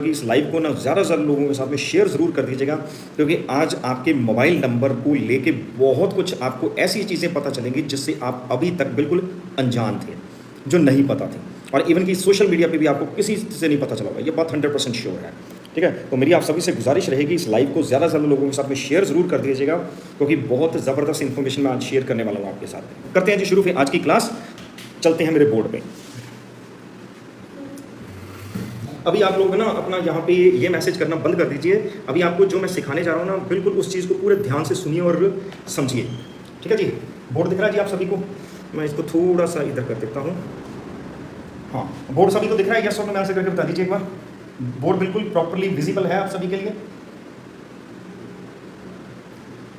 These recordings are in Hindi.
कि इस लाइव को ना ज़्यादा से ज़्यादा लोगों के साथ में शेयर ज़रूर कर दीजिएगा, क्योंकि आज आपके मोबाइल नंबर को लेके बहुत कुछ आपको ऐसी चीज़ें पता चलेंगी जिससे आप अभी तक बिल्कुल अनजान थे, जो नहीं पता थी। और इवन कि सोशल मीडिया पे भी आपको किसी से नहीं पता चला होगा, ये बात 100% श्योर है। ठीक है, तो मेरी आप सभी से गुजारिश रहेगी इस लाइव को ज़्यादा से ज़्यादा लोगों के साथ में शेयर ज़रूर कर दीजिएगा, क्योंकि बहुत ज़बरदस्त इन्फॉर्मेशन मैं आज शेयर करने वाला हूँ आपके साथ। करते हैं जी शुरू, फिर आज की क्लास चलते हैं मेरे बोर्ड पर। अभी आप लोग ना अपना यहाँ पे ये मैसेज करना बंद कर दीजिए। अभी आपको जो मैं सिखाने जा रहा हूँ ना, बिल्कुल उस चीज़ को पूरे ध्यान से सुनिए और समझिए। ठीक है जी, बोर्ड दिख रहा है जी आप सभी को? मैं इसको थोड़ा सा इधर कर देता हूँ। हाँ, बोर्ड सभी को दिख रहा है? यस और नो में आंसर करके बता दीजिए एक बार। बोर्ड बिल्कुल प्रॉपरली विजिबल है आप सभी के लिए?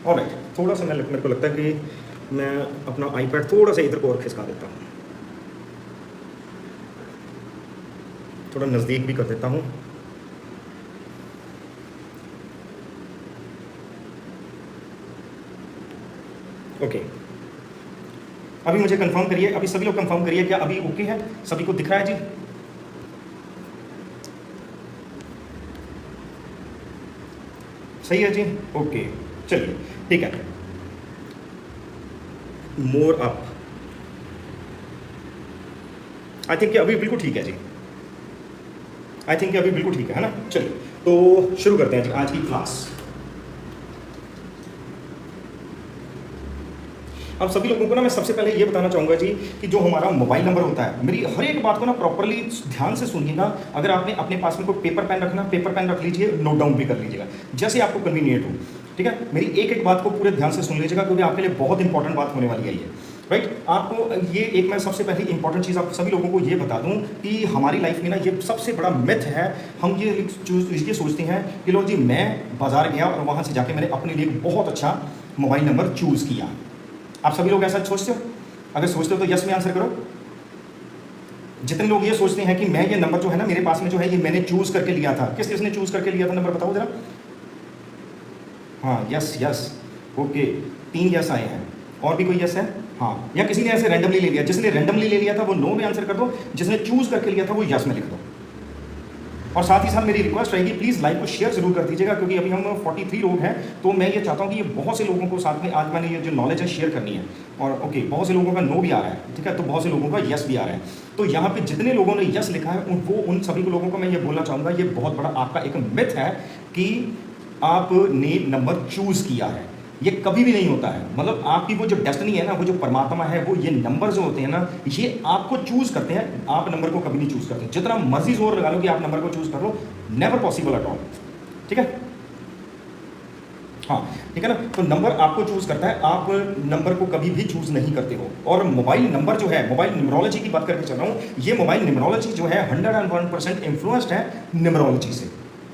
ऑलराइट, थोड़ा सा मेरे को लगता है कि मैं अपना आईपैड थोड़ा सा इधर को और खिसका देता हूँ, थोड़ा नज़दीक भी कर देता हूँ। ओके, अभी मुझे कंफर्म करिए, अभी सभी लोग कंफर्म करिए क्या अभी ओके है? सभी को दिख रहा है जी? सही है जी, ओके चलिए ठीक है। मोर अप, आई थिंक अभी बिल्कुल ठीक है जी, आई थिंक अभी बिल्कुल ठीक है ना? चलिए तो शुरू करते हैं जी आज की क्लास। अब सभी लोगों को ना मैं सबसे पहले ये बताना चाहूँगा जी कि जो हमारा मोबाइल नंबर होता है, मेरी हर एक बात को ना प्रॉपरली ध्यान से सुनिएगा। अगर आपने अपने पास में कोई पेपर पेन रखना, पेपर पेन रख लीजिए, नोट डाउन भी कर लीजिएगा जैसे आपको कन्वीनियंट हो। ठीक है, मेरी एक एक बात को पूरे ध्यान से सुन लीजिएगा, क्योंकि आपके लिए बहुत इंपॉर्टेंट बात होने वाली है ये। राइट, आपको ये एक मैं सबसे पहले इंपॉर्टेंट चीज़ आप सभी लोगों को ये बता दूं कि हमारी लाइफ में ना ये सबसे बड़ा मिथ है। हम ये सोचते हैं कि लो जी मैं बाजार गया और वहाँ से जाके मैंने अपने लिए बहुत अच्छा मोबाइल नंबर चूज़ किया। आप सभी लोग ऐसा सोचते हो? अगर सोचते हो तो यस में आंसर करो। जितने लोग ये सोचते हैं कि मैं ये नंबर जो है ना मेरे पास में जो है ये मैंने चूज़ करके लिया था, किसने चूज़ करके लिया था नंबर बताओ जरा। हाँ यस यस, ओके 3 यस आए हैं, और भी कोई यस है? हाँ, या किसी ने ऐसे रैंडमली ले लिया? जिसने रैंडमली ले लिया था वो नो में आंसर कर दो, जिसने चूज़ करके लिया था वो यस में लिख दो। और साथ ही साथ मेरी रिक्वेस्ट रहेगी प्लीज़ लाइव को शेयर जरूर कर दीजिएगा, क्योंकि अभी हम 43 लोग हैं, तो मैं ये चाहता हूँ कि ये बहुत से लोगों को साथ में आज मैंने ये जो नॉलेज है शेयर करनी है। और ओके, बहुत से लोगों का नो भी आ रहा है, ठीक है, तो बहुत से लोगों का यस भी आ रहा है। तो यहाँ पे जितने लोगों ने यस लिखा है उन सभी लोगों को मैं ये बोलना चाहूँगा, ये बहुत बड़ा आपका एक मिथ है कि आपने नंबर चूज़ किया है। ये कभी भी नहीं होता है। मतलब आपकी वो जो डेस्टिनी है ना, वो जो परमात्मा है, वो ये नंबर जो होते हैं ना, ये आपको चूज़ करते हैं। आप नंबर को कभी नहीं चूज़ करते। जितना मर्जी जोर लगा लो कि आप नंबर को चूज़ कर लो, नेवर पॉसिबल एट ऑल। ठीक है, हाँ ठीक है ना? तो नंबर आपको चूज़ करता है, आप नंबर को कभी भी चूज़ नहीं करते हो। और मोबाइल नंबर जो है, मोबाइल न्यूमरोलॉजी की बात करके चल रहा हूँ, ये मोबाइल न्यूमरोलॉजी जो है 101% इन्फ्लुएंस्ड है न्यूमरोलॉजी से।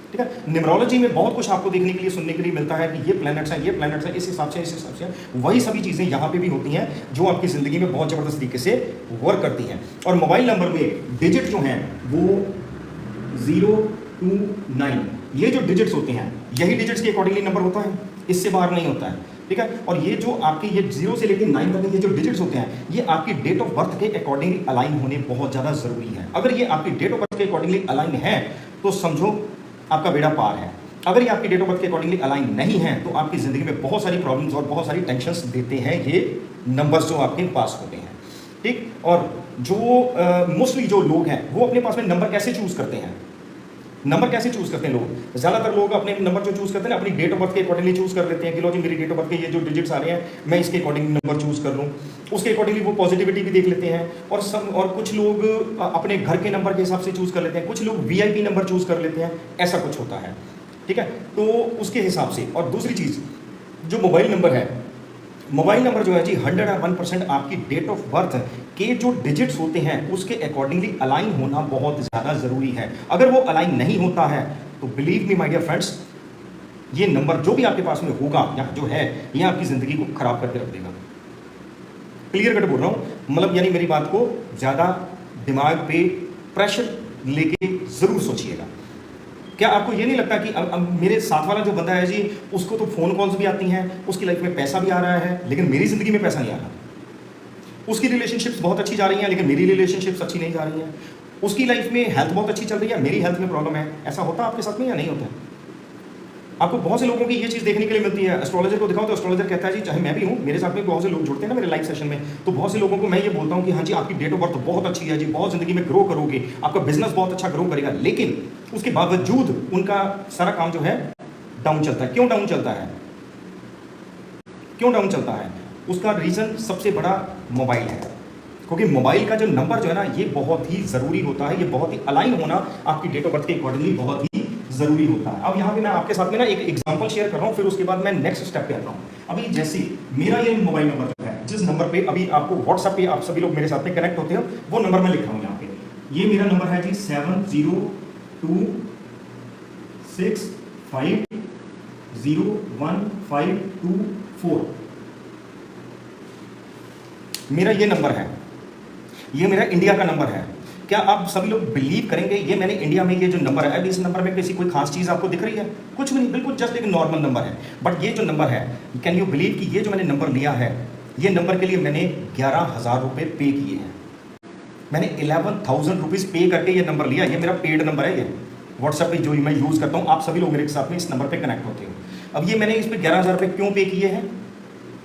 ठीक है, न्यूमरोलॉजी में बहुत कुछ आपको देखने के लिए सुनने के लिए मिलता है कि ये प्लैनेट्स हैं, ये प्लैनेट्स हैं, इस हिसाब से वही सभी चीज़ें यहाँ पे भी होती हैं जो आपकी ज़िंदगी में बहुत ज़बरदस्त तरीके से वर्क करती हैं। और मोबाइल नंबर में डिजिट जो हैं वो 0 to 9, ये जो डिजिट्स होते हैं यही डिजिट्स के अकॉर्डिंगली नंबर होता है, इससे बाहर नहीं होता है। ठीक है, और ये जो आपके ये 0 से लेकर 9 तक ये जो डिजिट्स होते हैं, ये आपकी डेट ऑफ बर्थ के अकॉर्डिंगली अलाइन होने बहुत ज़्यादा ज़रूरी है। अगर ये आपकी डेट ऑफ बर्थ के अकॉर्डिंगली अलाइन है तो समझो आपका बेड़ा पार है। अगर ये आपकी डेट ऑफ बर्थ के अकॉर्डिंगली अलाइन नहीं है तो आपकी ज़िंदगी में बहुत सारी प्रॉब्लम्स और बहुत सारी टेंशन्स देते हैं ये नंबर्स जो आपके पास होते हैं। ठीक, और जो मोस्टली जो लोग हैं वो अपने पास में नंबर कैसे चूज़ करते हैं? नंबर कैसे चूज़ करते हैं लोग? ज़्यादातर लोग अपने नंबर जो चूज़ करते हैं ना, अपनी डेट ऑफ बर्थ के अकॉर्डिंगली चूज़ कर लेते हैं कि लो जी मेरी डेट ऑफ बर्थ के ये जो डिजिट्स आ रहे हैं मैं इसके अकॉर्डिंग नंबर चूज़ कर लूँ। उसके अकॉर्डिंगली वो पॉजिटिविटी भी देख लेते हैं। और कुछ लोग अपने घर के नंबर के हिसाब से चूज़ कर लेते हैं, कुछ लोग VIP नंबर चूज़ कर लेते हैं, ऐसा कुछ होता है। ठीक है, तो उसके हिसाब से। और दूसरी चीज़, जो मोबाइल नंबर है, मोबाइल नंबर जो है जी 101% आपकी डेट ऑफ बर्थ के जो डिजिट्स होते हैं उसके अकॉर्डिंगली अलाइन होना बहुत ज़्यादा ज़रूरी है। अगर वो अलाइन नहीं होता है तो believe me my dear friends, ये नंबर जो भी आपके पास में होगा या जो है ये आपकी ज़िंदगी को खराब करके रख देगा। क्लियर कट बोल रहा हूँ, मतलब यानी मेरी बात को ज़्यादा दिमाग पे प्रेशर लेके ज़रूर सोचिएगा। क्या आपको ये नहीं लगता कि अब मेरे साथ वाला जो बंदा है जी उसको तो फ़ोन कॉल्स भी आती हैं, उसकी लाइफ में पैसा भी आ रहा है, लेकिन मेरी ज़िंदगी में पैसा नहीं आ रहा। उसकी रिलेशनशिप्स बहुत अच्छी जा रही हैं लेकिन मेरी रिलेशनशिप्स अच्छी नहीं जा रही हैं। उसकी लाइफ में हेल्थ बहुत अच्छी चल रही है, मेरी हेल्थ में प्रॉब्लम है, ऐसा होता है आपके साथ में या नहीं होता है? आपको बहुत से लोगों की ये चीज़ देखने के लिए मिलती है, एस्ट्रोलॉजर को दिखाओ तो एस्ट्रोलॉजर कहता है जी, चाहे मैं भी हूँ, मेरे साथ में बहुत से लोग जुड़ते हैं ना मेरे लाइव सेशन में, तो बहुत से लोगों को मैं ये बोलता हूँ कि हाँ जी आपकी डेट ऑफ बर्थ बहुत अच्छी है जी, बहुत ज़िंदगी में ग्रो करोगे, आपका बिजनेस बहुत अच्छा ग्रो करेगा, लेकिन उसके बावजूद उनका सारा काम जो है डाउन चलता है। क्यों डाउन चलता है? क्यों डाउन चलता है? उसका रीज़न सबसे बड़ा मोबाइल है, क्योंकि मोबाइल का जो नंबर जो है ना ये बहुत ही ज़रूरी होता है, ये बहुत ही अलाइन होना आपकी डेट ऑफ बर्थ के अकॉर्डिंगली बहुत ही ज़रूरी होता है। अब यहाँ पे मैं आपके साथ में ना एक एग्जांपल शेयर कर रहा हूँ, फिर उसके बाद मैं नेक्स्ट स्टेप पे आता हूँ। अभी जैसे मेरा ये मोबाइल नंबर जो है, जिस नंबर पे अभी आपको व्हाट्सएप पे आप सभी लोग मेरे साथ में कनेक्ट होते हो, वो नंबर मैं लिख रहा हूँ यहाँ पे। ये मेरा नंबर है जी 7026501524। मेरा ये नंबर है, ये मेरा इंडिया का नंबर है। क्या आप सभी लोग बिलीव करेंगे, ये मैंने इंडिया में ये जो नंबर है, अभी इस नंबर में किसी कोई खास चीज़ आपको दिख रही है? कुछ भी नहीं, बिल्कुल जस्ट एक नॉर्मल नंबर है। बट ये जो नंबर है, कैन यू बिलीव कि ये जो मैंने नंबर लिया है, ये नंबर के लिए मैंने 11,000 रुपये पे किए हैं। मैंने 11,000 रुपीज़ पे करके ये नंबर लिया। ये मेरा पेड नंबर है, ये व्हाट्सएप पे जो मैं यूज़ करता हूँ, आप सभी लोग मेरे साथ में इस नंबर पर कनेक्ट होते हो। अब ये मैंने इस पर 11,000 रुपये क्यों पे किए हैं?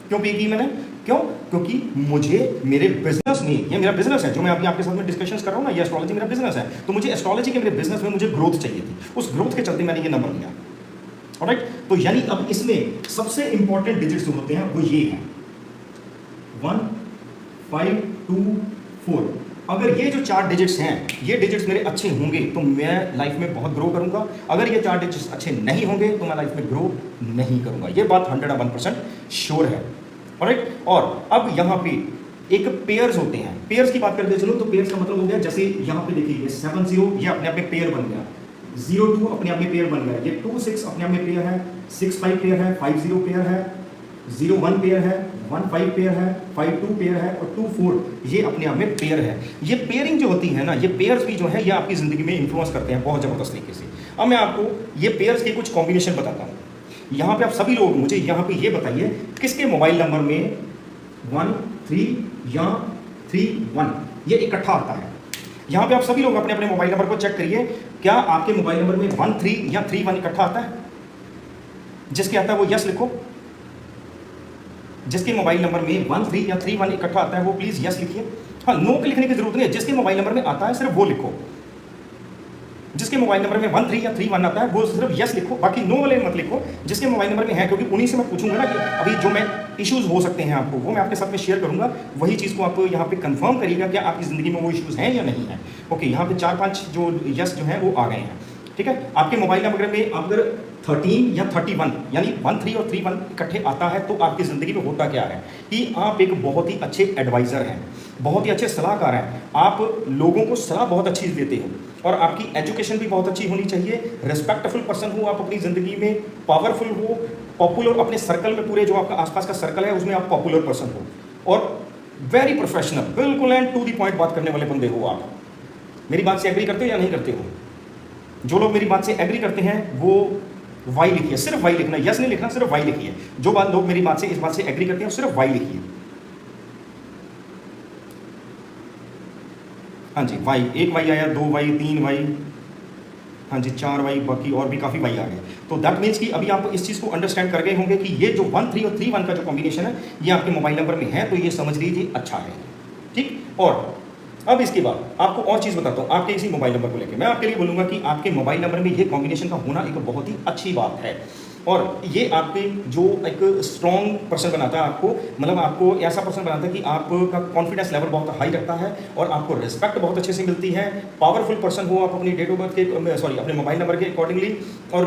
क्यों पे की मैंने? क्यों? क्योंकि मुझे मेरे बिजनेस में, ये मेरा बिजनेस है जो मैं अभी आपके साथ में डिस्कशंस कर रहा हूँ ना, ये एस्ट्रोलॉजी मेरा बिजनेस है, तो मुझे एस्ट्रोलॉजी के मेरे बिजनेस में मुझे ग्रोथ चाहिए थी। उस ग्रोथ के चलते मैंने ये नंबर लिया। ऑलराइट, तो यानी अब इसमें सबसे इंपॉर्टेंट डिजिट्स जो होते हैं वो ये हैं 1 5 2 4। अगर ये जो 4 डिजिट्स हैं, ये डिजिट्स मेरे अच्छे होंगे तो मैं लाइफ में बहुत ग्रो करूंगा। अगर ये 4 डिजिट्स अच्छे नहीं होंगे तो मैं लाइफ में ग्रो नहीं करूंगा। ये बात 101% श्योर है। ऑलराइट, और अब यहाँ पे एक पेयर्स होते हैं। पेयर्स की बात करते चलो, तो पेयर्स का मतलब हो गया, जैसे यहाँ पे देखिए 70 ये अपने आप में पेयर बन गया, 02 अपने आप में पेयर बन गया, ये 26 अपने आप में पेयर है, 65 पेयर है, 50 पेयर है, 01 पेयर है, 15 पेयर है, 52 पेयर है और 24 ये अपने आप में पेयर है। ये पेयरिंग जो होती है ना, ये पेयर्स भी जो है ये आपकी ज़िंदगी में इन्फ्लुएंस करते हैं बहुत ज़बरदस्त तरीके से। अब मैं आपको ये पेयर्स के कुछ कॉम्बिनेशन बताता हूँ। यहाँ पे आप सभी लोग मुझे यहाँ पे ये बताइए, किसके मोबाइल नंबर में 1 3 या 3 1 ये इकट्ठा आता है? यहाँ पे आप सभी लोग अपने अपने मोबाइल नंबर को चेक करिए, क्या आपके मोबाइल नंबर में 1 3 या 3 1 इकट्ठा आता है? जिसके आता है वो यस लिखो। जिसके मोबाइल नंबर में 1 3 या 3 1 इकट्ठा आता है वो प्लीज यस लिखिए। हाँ, नो के लिखने की जरूरत नहीं है, जिसके मोबाइल नंबर में आता है सिर्फ वो लिखो। जिसके मोबाइल नंबर में 1 3 या 3 1 आता है वो सिर्फ यस लिखो, बाकी नो वाले मत लिखो जिसके मोबाइल नंबर में है, क्योंकि उन्हीं से मैं पूछूंगा ना कि अभी जो मैं इश्यूज हो सकते हैं आपको, वो मैं आपके साथ में शेयर करूंगा। वही चीज़ को आप यहाँ पे कंफर्म करिएगा कि आपकी ज़िंदगी में वो इश्यूज हैं या नहीं है। ओके, यहाँ पे 4-5 जो यस जो है वो आ गए हैं। ठीक है, आपके मोबाइल नंबर में अगर 13 या 31 यानी 1 3 और 3 1 इकट्ठे आता है तो आपकी ज़िंदगी में होता क्या है कि आप एक बहुत ही अच्छे एडवाइज़र हैं, बहुत ही अच्छे सलाहकार हैं। आप लोगों को सलाह बहुत अच्छी देते हो और आपकी एजुकेशन भी बहुत अच्छी होनी चाहिए। रिस्पेक्टफुल पर्सन हो आप अपनी ज़िंदगी में, पावरफुल हो, पॉपुलर, अपने सर्कल में पूरे जो आपका आसपास का सर्कल है उसमें आप पॉपुलर पर्सन हो और वेरी प्रोफेशनल, बिल्कुल एंड टू द पॉइंट बात करने वाले बंदे हो आप। मेरी बात से एग्री करते हो या नहीं करते हो? जो लोग मेरी बात से एग्री करते हैं वो वाई लिखिए, सिर्फ वाई लिखना, यस नहीं लिखना, सिर्फ वाई लिखिए। जो बात लोग मेरी बात से इस बात से एग्री करते हैं सिर्फ वाई लिखिए। हाँ जी, वाई, 1 वाई आया, 2 वाई, 3 वाई, हाँ जी 4 वाई, बाकी और भी काफ़ी वाई आ गए। तो दैट मीन्स कि अभी आप इस चीज़ को अंडरस्टैंड कर गए होंगे कि ये जो 1 3 और 3 1 का जो कॉम्बिनेशन है ये आपके मोबाइल नंबर में है, तो ये समझ लीजिए अच्छा है। ठीक, और अब इसके बाद आपको और चीज़ बताता हूँ आपके इसी मोबाइल नंबर को लेकर। मैं आपके लिए बोलूँगा कि आपके मोबाइल नंबर में ये कॉम्बिनेशन का होना एक बहुत ही अच्छी बात है और ये आपके जो एक स्ट्रॉन्ग पर्सन बनाता है आपको, मतलब आपको ऐसा पर्सन बनाता है कि आपका कॉन्फिडेंस लेवल बहुत हाई रखता है और आपको रिस्पेक्ट बहुत अच्छे से मिलती है। पावरफुल पर्सन हो आप अपनी डेट ऑफ बर्थ के, सॉरी अपने मोबाइल नंबर के अकॉर्डिंगली, और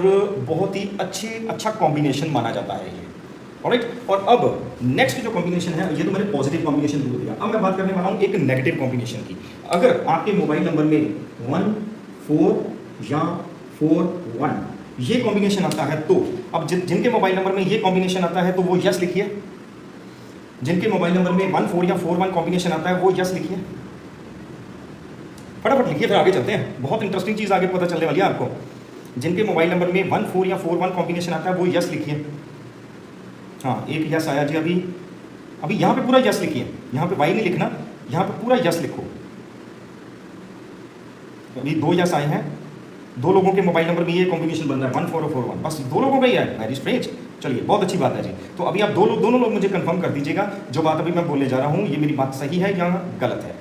बहुत ही अच्छा कॉम्बिनेशन माना जाता है ये। ऑलराइट, और अब नेक्स्ट जो कॉम्बिनेशन है ये तो मैंने पॉजिटिव कॉम्बिनेशन बोल दिया। अब मैं बात करने वाला हूँ एक नेगेटिव कॉम्बिनेशन की। अगर आपके मोबाइल नंबर में 1 4 या 4 1 ये कॉम्बिनेशन आता है तो अब जिनके मोबाइल नंबर में ये कॉम्बिनेशन आता है तो वो यस लिखिए। जिनके मोबाइल नंबर में 1 4 या 4 1 कॉम्बिनेशन आता है वो यस लिखिए, फटाफट लिखिए, फिर आगे चलते हैं। बहुत इंटरेस्टिंग चीज़ आगे पता चलने वाली है आपको। जिनके मोबाइल नंबर में 1 4 या 4 1 कॉम्बिनेशन आता है वो यस लिखिए। हाँ, एक यस आया जी। अभी यहाँ पे पूरा यस लिखिए, यहाँ पे वाई नहीं लिखना, यहाँ पे पूरा यस लिखो। अभी 2 यस आए हैं, 2 लोगों के मोबाइल नंबर में ये कॉम्बिनेशन बन रहा है 14041, बस 2 लोगों का ही है, वेरी स्ट्रेंज। चलिए बहुत अच्छी बात है जी। तो अभी आप दोनों लोग मुझे कंफर्म कर दीजिएगा जो बात अभी मैं बोलने जा रहा हूँ, ये मेरी बात सही है या गलत है।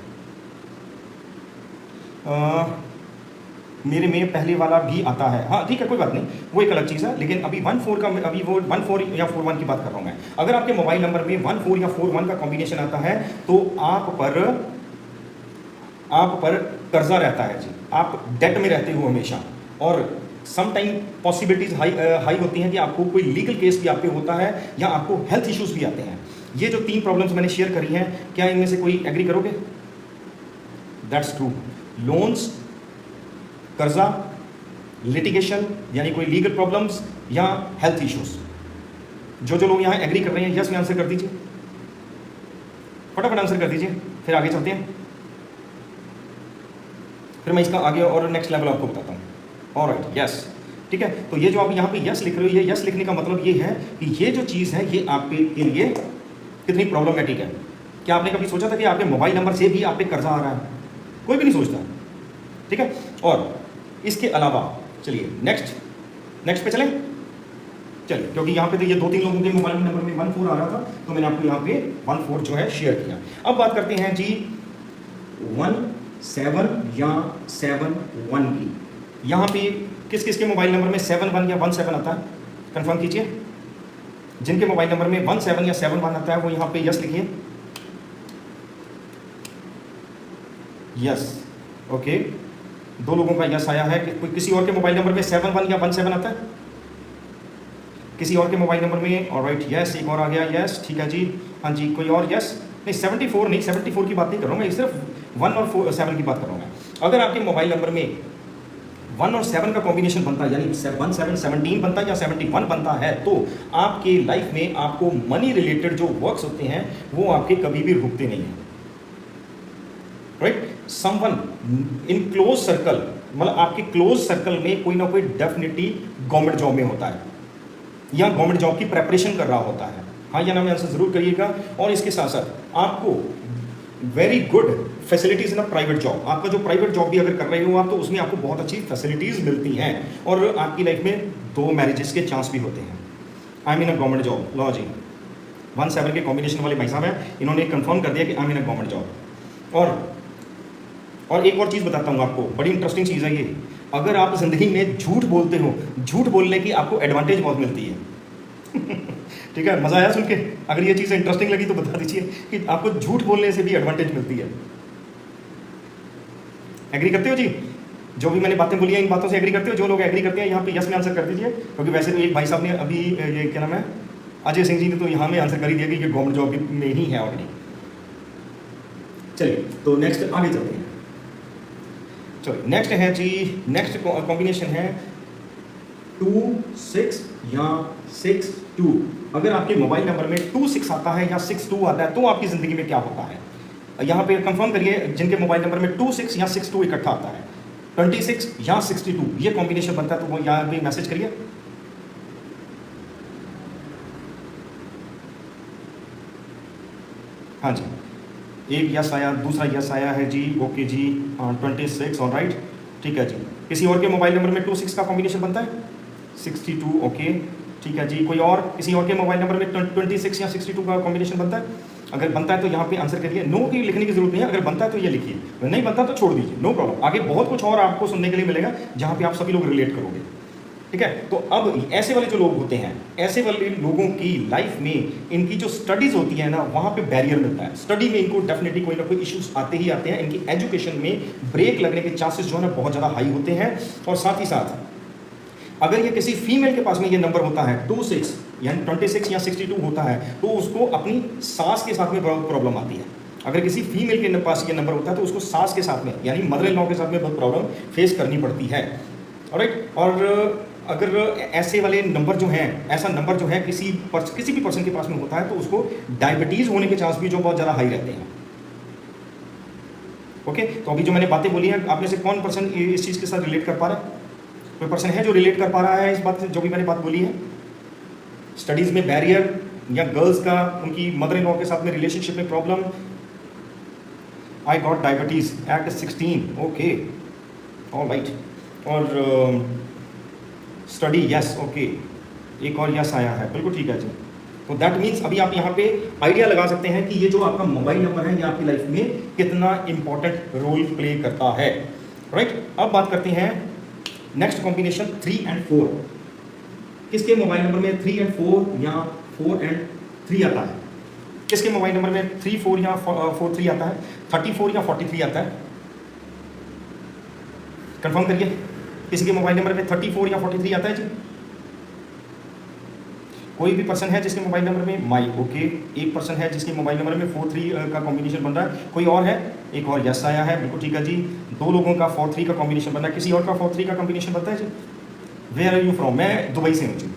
मेरे में पहले वाला भी आता है, हाँ ठीक है कोई बात नहीं, वो एक अलग चीज़ है, लेकिन अभी 14 का, अभी वो 14 या 41 की बात कर रहा हूँ मैं। अगर आपके मोबाइल नंबर में 14 या 41 का कॉम्बिनेशन आता है तो आप पर कर्जा रहता है जी, आप डेट में रहते हो हमेशा, और सम टाइम पॉसिबिलिटीज हाई होती हैं कि आपको कोई लीगल केस भी आप पे होता है या आपको हेल्थ इश्यूज भी आते हैं। ये जो 3 प्रॉब्लम्स मैंने शेयर करी हैं, क्या इनमें से कोई एग्री करोगे? That's true. लोन्स, कर्जा, लिटिगेशन यानी कोई लीगल प्रॉब्लम्स या हेल्थ इश्यूज। जो लोग यहाँ एग्री कर रहे हैं यस में आंसर कर दीजिए, फटाफट आंसर कर दीजिए, फिर आगे चलते हैं, फिर मैं इसका आगे और नेक्स्ट लेवल आपको बताता हूँ। ऑलराइट, यस, ठीक है। तो ये जो आप यहाँ पे यस लिख रहे हो, ये यस लिखने का मतलब ये है कि ये जो चीज़ है ये आपके लिए कितनी प्रॉब्लमेटिक है। क्या आपने कभी सोचा था कि आपके मोबाइल नंबर से भी आप पे कर्जा आ रहा है? कोई भी नहीं सोचता, ठीक है। और इसके अलावा चलिए नेक्स्ट पे चलें, चलिए, क्योंकि यहाँ पे तो ये 2-3 लोगों के मोबाइल नंबर में 14 आ रहा था, तो मैंने आपको यहाँ पे 14 जो है शेयर किया। अब बात करते हैं जी 17 या 71 की। यहाँ पे किस किस के मोबाइल नंबर में 71 या 17 आता है, कंफर्म कीजिए। जिनके मोबाइल नंबर में 17 या 71 आता है वो यहाँ पे यस लिखिए। यस, ओके, 2 लोगों का यस आया है। कोई किसी और के मोबाइल नंबर में 71 या 17 आता है? किसी और के मोबाइल नंबर में? ऑलराइट, यस, एक और आ गया, यस, ठीक है जी। हाँ जी, कोई और यस? नहीं, 74 नहीं, 74 की बात नहीं कर रहा हूँ मैं, सिर्फ 1 और 7 की बात कर रहा हूँ मैं। अगर आपके मोबाइल नंबर में 1 और 7 का कॉम्बिनेशन बनता है, यानी 17 बनता है या 71 बनता है, तो आपके लाइफ में आपको मनी रिलेटेड जो वर्क्स होते हैं वो आपके कभी भी रुकते नहीं हैं, right. Someone in close circle, मतलब आपके क्लोज सर्कल में कोई ना कोई डेफिनेटली गवर्नमेंट जॉब में होता है या गवर्नमेंट जॉब की प्रेपरेशन कर रहा होता है, हाँ या ना में आंसर जरूर करिएगा। और इसके साथ साथ आपको very good facilities in a private job, आपका जो प्राइवेट जॉब भी अगर कर रहे हो आप, तो उसमें आपको बहुत अच्छी फैसिलिटीज मिलती हैं, और आपकी लाइफ में 2 मैरिजेस के चांस भी होते हैं। I mean a government job, लो जी, 17 के कॉम्बिनेशन वाले भाई साहब हैं, इन्होंने कंफर्म कर दिया कि आई मीन अ गवर्नमेंट जॉब। और एक और चीज़ बताता हूँ आपको, बड़ी इंटरेस्टिंग चीज़ है ये। अगर आप ज़िंदगी में झूठ बोलते हो, झूठ बोलने की आपको एडवांटेज बहुत मिलती है ठीक है, मज़ा आया सुन के? अगर ये चीज़ इंटरेस्टिंग लगी तो बता दीजिए कि आपको झूठ बोलने से भी एडवांटेज मिलती है। एग्री करते हो जी? जो भी मैंने बातें बोली हैं इन बातों से एग्री करते हो? जो लोग एग्री करते हैं यहाँ पे यस में आंसर कर दीजिए, क्योंकि वैसे तो एक भाई साहब ने अभी ये क्या नाम है, अजय सिंह जी ने तो यहाँ में आंसर कर ही दिया कि ये गवर्नमेंट जॉब में ही है ऑलरेडी। चलिए, तो नेक्स्ट आगे चलते हैं। चलिए, नेक्स्ट है जी, नेक्स्ट कॉम्बिनेशन है 26 या 62। अगर आपके मोबाइल नंबर में 26 आता है या 62 आता है तो आपकी ज़िंदगी में क्या होता है? यहाँ पे कंफर्म करिए जिनके मोबाइल नंबर में 26 या 62 इकट्ठा आता है, 26 या 62 ये कॉम्बिनेशन बनता है, तो वो यहाँ पे मैसेज करिए। हाँ जी, एक यस आया, दूसरा यस आया है जी, ओके जी, 26, ऑलराइट, ठीक है जी। किसी और के मोबाइल नंबर में 26 का कॉम्बिनेशन बनता है? 62, ओके, ठीक है जी। कोई और किसी और के मोबाइल नंबर में 26 या 62 का कॉम्बिनेशन बनता है? अगर बनता है तो यहाँ पे आंसर करिए। नो की लिखने की जरूरत नहीं है, अगर बनता है तो ये लिखिए, नहीं बनता तो छोड़ दीजिए, नो प्रॉब्लम। आगे बहुत कुछ और आपको सुनने के लिए मिलेगा जहाँ पे आप सभी लोग रिलेट करोगे, ठीक है। तो अब ऐसे वाले जो लोग होते हैं, ऐसे वाले लोगों की लाइफ में इनकी जो स्टडीज़ होती है ना, वहाँ पे बैरियर मिलता है। स्टडी में इनको डेफिनेटली कोई ना कोई इश्यूज आते ही आते हैं, इनकी एजुकेशन में ब्रेक लगने के चांसेस जो है ना बहुत ज़्यादा हाई होते हैं। और साथ ही साथ अगर ये किसी फीमेल के पास में ये नंबर होता है 26 यानी 26 या 62 होता है, तो उसको अपनी सास के साथ में बहुत प्रॉब्लम आती है। अगर किसी फीमेल के पास ये नंबर होता है तो उसको सास के साथ में यानी मदर इन लॉ के साथ में बहुत प्रॉब्लम फेस करनी पड़ती है, ऑलराइट। और अगर ऐसे वाले नंबर जो हैं, ऐसा नंबर जो है किसी भी पर्सन के पास में होता है तो उसको डायबिटीज़ होने के चांस भी जो बहुत ज़्यादा हाई रहते हैं, ओके। तो अभी जो मैंने बातें बोली हैं, आप में से कौन पर्सन इस चीज़ के साथ रिलेट कर पा रहा है? कोई पर्सन है जो रिलेट कर पा रहा है इस बात से, जो भी मैंने बात बोली है? स्टडीज़ में बैरियर या गर्ल्स का उनकी मदर इन लॉ के साथ में रिलेशनशिप में problem. I got diabetes at 16, okay, alright, और स्टडी यस, ओके, एक और यस आया है, बिल्कुल ठीक है जी। तो दैट मीन्स अभी आप यहाँ पे आइडिया लगा सकते हैं कि ये जो आपका मोबाइल नंबर है ये आपकी लाइफ में कितना इंपॉर्टेंट रोल प्ले करता है, राइट। अब बात करते हैं नेक्स्ट कॉम्बिनेशन 3 and 4। किसके मोबाइल नंबर में 3 and 4 या 4 and 3 आता है? किसके मोबाइल नंबर में 3 4 या 4 3 आता है? 34 या 43 आता है? कंफर्म करिए, किसी के मोबाइल नंबर में 34 या 43 आता है जी? कोई भी पर्सन है जिसके मोबाइल नंबर में माई, ओके, एक पर्सन है जिसके मोबाइल नंबर में 4 3 का कॉम्बिनेशन बन रहा है, कोई और है? एक और यस आया है, बिल्कुल ठीक है जी। 2 लोगों का 4 3 का कॉम्बिनेशन बन रहा है, किसी और का 4 3 का कॉम्बिनेशन बनता है जी? Where are you from? मैं दुबई से हूँ जी।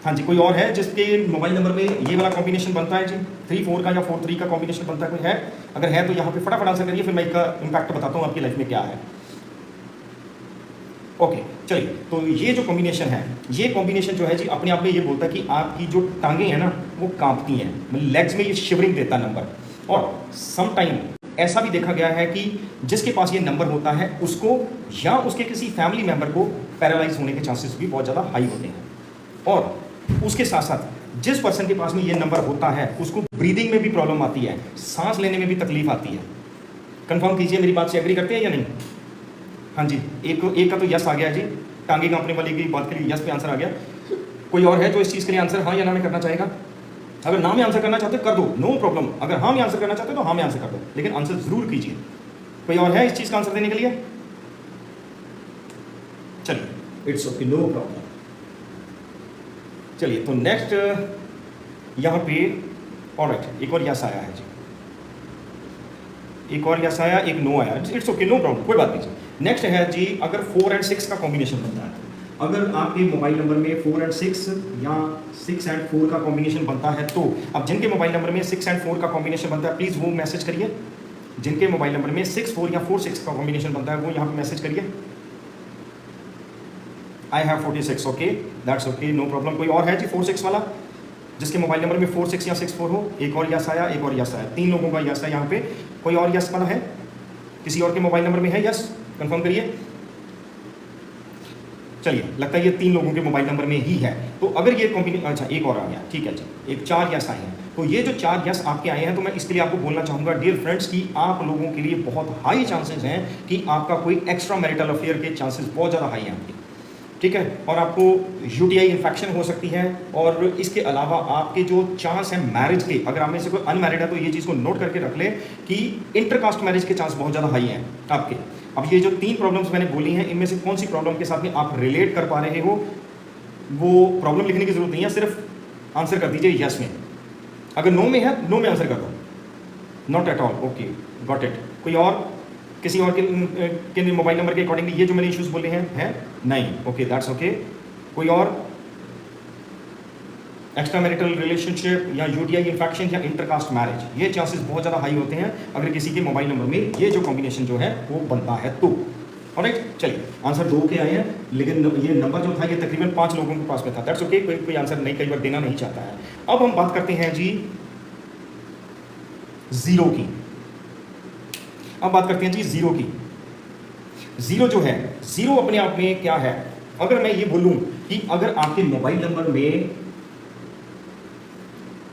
हाँ जी, कोई और है जिसके मोबाइल नंबर में ये वाला कॉम्बिनेशन बनता है जी? 3 4 का या 4 3 का कॉम्बिनेशन बनता है, कोई है? अगर है तो यहाँ पे फटाफट आंसर करिए, फिर मैं इसका इम्पैक्ट बताता हूँ आपकी लाइफ में क्या है। ओके, चलिए, तो ये जो कॉम्बिनेशन है, ये कॉम्बिनेशन जो है जी अपने आप में ये बोलता है कि आपकी जो टांगें हैं ना वो कांपती हैं, मतलब लेग्स में ये शिवरिंग देता है नंबर। और सम टाइम ऐसा भी देखा गया है कि जिसके पास ये नंबर होता है उसको या उसके किसी फैमिली मेंबर को पैरालाइज होने के चांसेस भी बहुत ज़्यादा हाई होते हैं। और उसके साथ साथ जिस पर्सन के पास में ये नंबर होता है उसको ब्रीदिंग में भी प्रॉब्लम आती है, सांस लेने में भी तकलीफ आती है। कंफर्म कीजिए, मेरी बात से एग्री करते हैं या नहीं? हाँ जी, एक का तो यस आ गया जी, टांगे कांपने वाले की बात के लिए यस पे आंसर आ गया। कोई और है जो इस चीज़ के लिए आंसर हाँ या ना में करना चाहेगा? अगर ना में आंसर करना चाहते हो कर दो, नो प्रॉब्लम। अगर हाँ में आंसर करना चाहते हो तो हाँ में आंसर कर दो, लेकिन आंसर जरूर कीजिए। कोई और है इस चीज़ का आंसर देने के लिए? चलिए, इट्स ओके, नो प्रॉब्लम। चलिए, तो नेक्स्ट यहाँ पे ऑलराइट, एक और यस आया है जी, एक और यस आया, एक नो आया, इट्स ओके, नो प्रॉब्लम, कोई बात नहीं जी। नेक्स्ट है जी, अगर 4 and 6 का कॉम्बिनेशन बनता है, अगर आपके मोबाइल नंबर में 4 and 6 या 6 and 4 का कॉम्बिनेशन बनता है, तो अब जिनके मोबाइल नंबर में 6 and 4 का कॉम्बिनेशन बनता है प्लीज़ वो मैसेज करिए। जिनके मोबाइल नंबर में 6 4 या 4 6 का कॉम्बिनेशन बनता है वो यहाँ पे मैसेज करिए। I have 46, okay, that's okay, no problem. कोई और है जी 4 6 वाला जिसके मोबाइल नंबर में 4 6 या 6 4 हो? एक और यस आया, एक और यस आया, 3 लोगों का यस है यहाँ पे। कोई और यस वाला है? किसी और के मोबाइल नंबर में है यस? कंफर्म करिए। चलिए, लगता है ये 3 लोगों के मोबाइल नंबर में ही है। तो अगर ये कॉम्बिनेशन, अच्छा एक और आ गया, ठीक है जी, एक 4 यस आए हैं। तो ये जो 4 यस आपके आए हैं, तो मैं इसके लिए आपको बोलना चाहूँगा डियर फ्रेंड्स कि आप लोगों के लिए बहुत हाई चांसेस हैं कि आपका कोई एक्स्ट्रा मैरिटल अफेयर के चांसेस बहुत ज़्यादा हाई हैं आपके, ठीक है। और आपको यूटीआई इन्फेक्शन हो सकती है, और इसके अलावा आपके जो चांस हैं मैरिज के, अगर आप में से कोई अनमैरिड है तो ये चीज़ को नोट करके रख ले कि इंटरकास्ट मैरिज के चांस बहुत ज़्यादा हाई हैं आपके। अब ये जो 3 प्रॉब्लम्स मैंने बोली हैं, इनमें से कौन सी प्रॉब्लम के साथ में आप रिलेट कर पा रहे हो, वो प्रॉब्लम लिखने की जरूरत नहीं है, सिर्फ आंसर कर दीजिए यस में। अगर नो में है, नो में आंसर कर दो, not at all, okay, got it. कोई और किसी और के मोबाइल नंबर के अकॉर्डिंगली ये जो मैंने इश्यूज बोले हैं नहीं, ओके, दैट्स ओके। कोई और? एक्स्ट्रा मैरिटल रिलेशनशिप या यूटीआई इन्फेक्शन या इंटरकास्ट मैरिज, ये चांसेस बहुत ज़्यादा हाई होते हैं अगर किसी के मोबाइल नंबर में ये जो कॉम्बिनेशन जो है वो बनता है तो। ऑलराइट, चलिए, आंसर 2 के आए हैं, लेकिन ये नंबर जो था ये तकरीबन 5 लोगों के पास में था, दैट्स ओके, कोई आंसर नहीं, कई बार देना नहीं चाहता है। अब हम बात करते हैं जी 0 की। अब बात करते हैं जी 0 की। 0 जो है, 0 अपने आप में क्या है? अगर मैं ये बोलूं कि अगर आपके मोबाइल नंबर में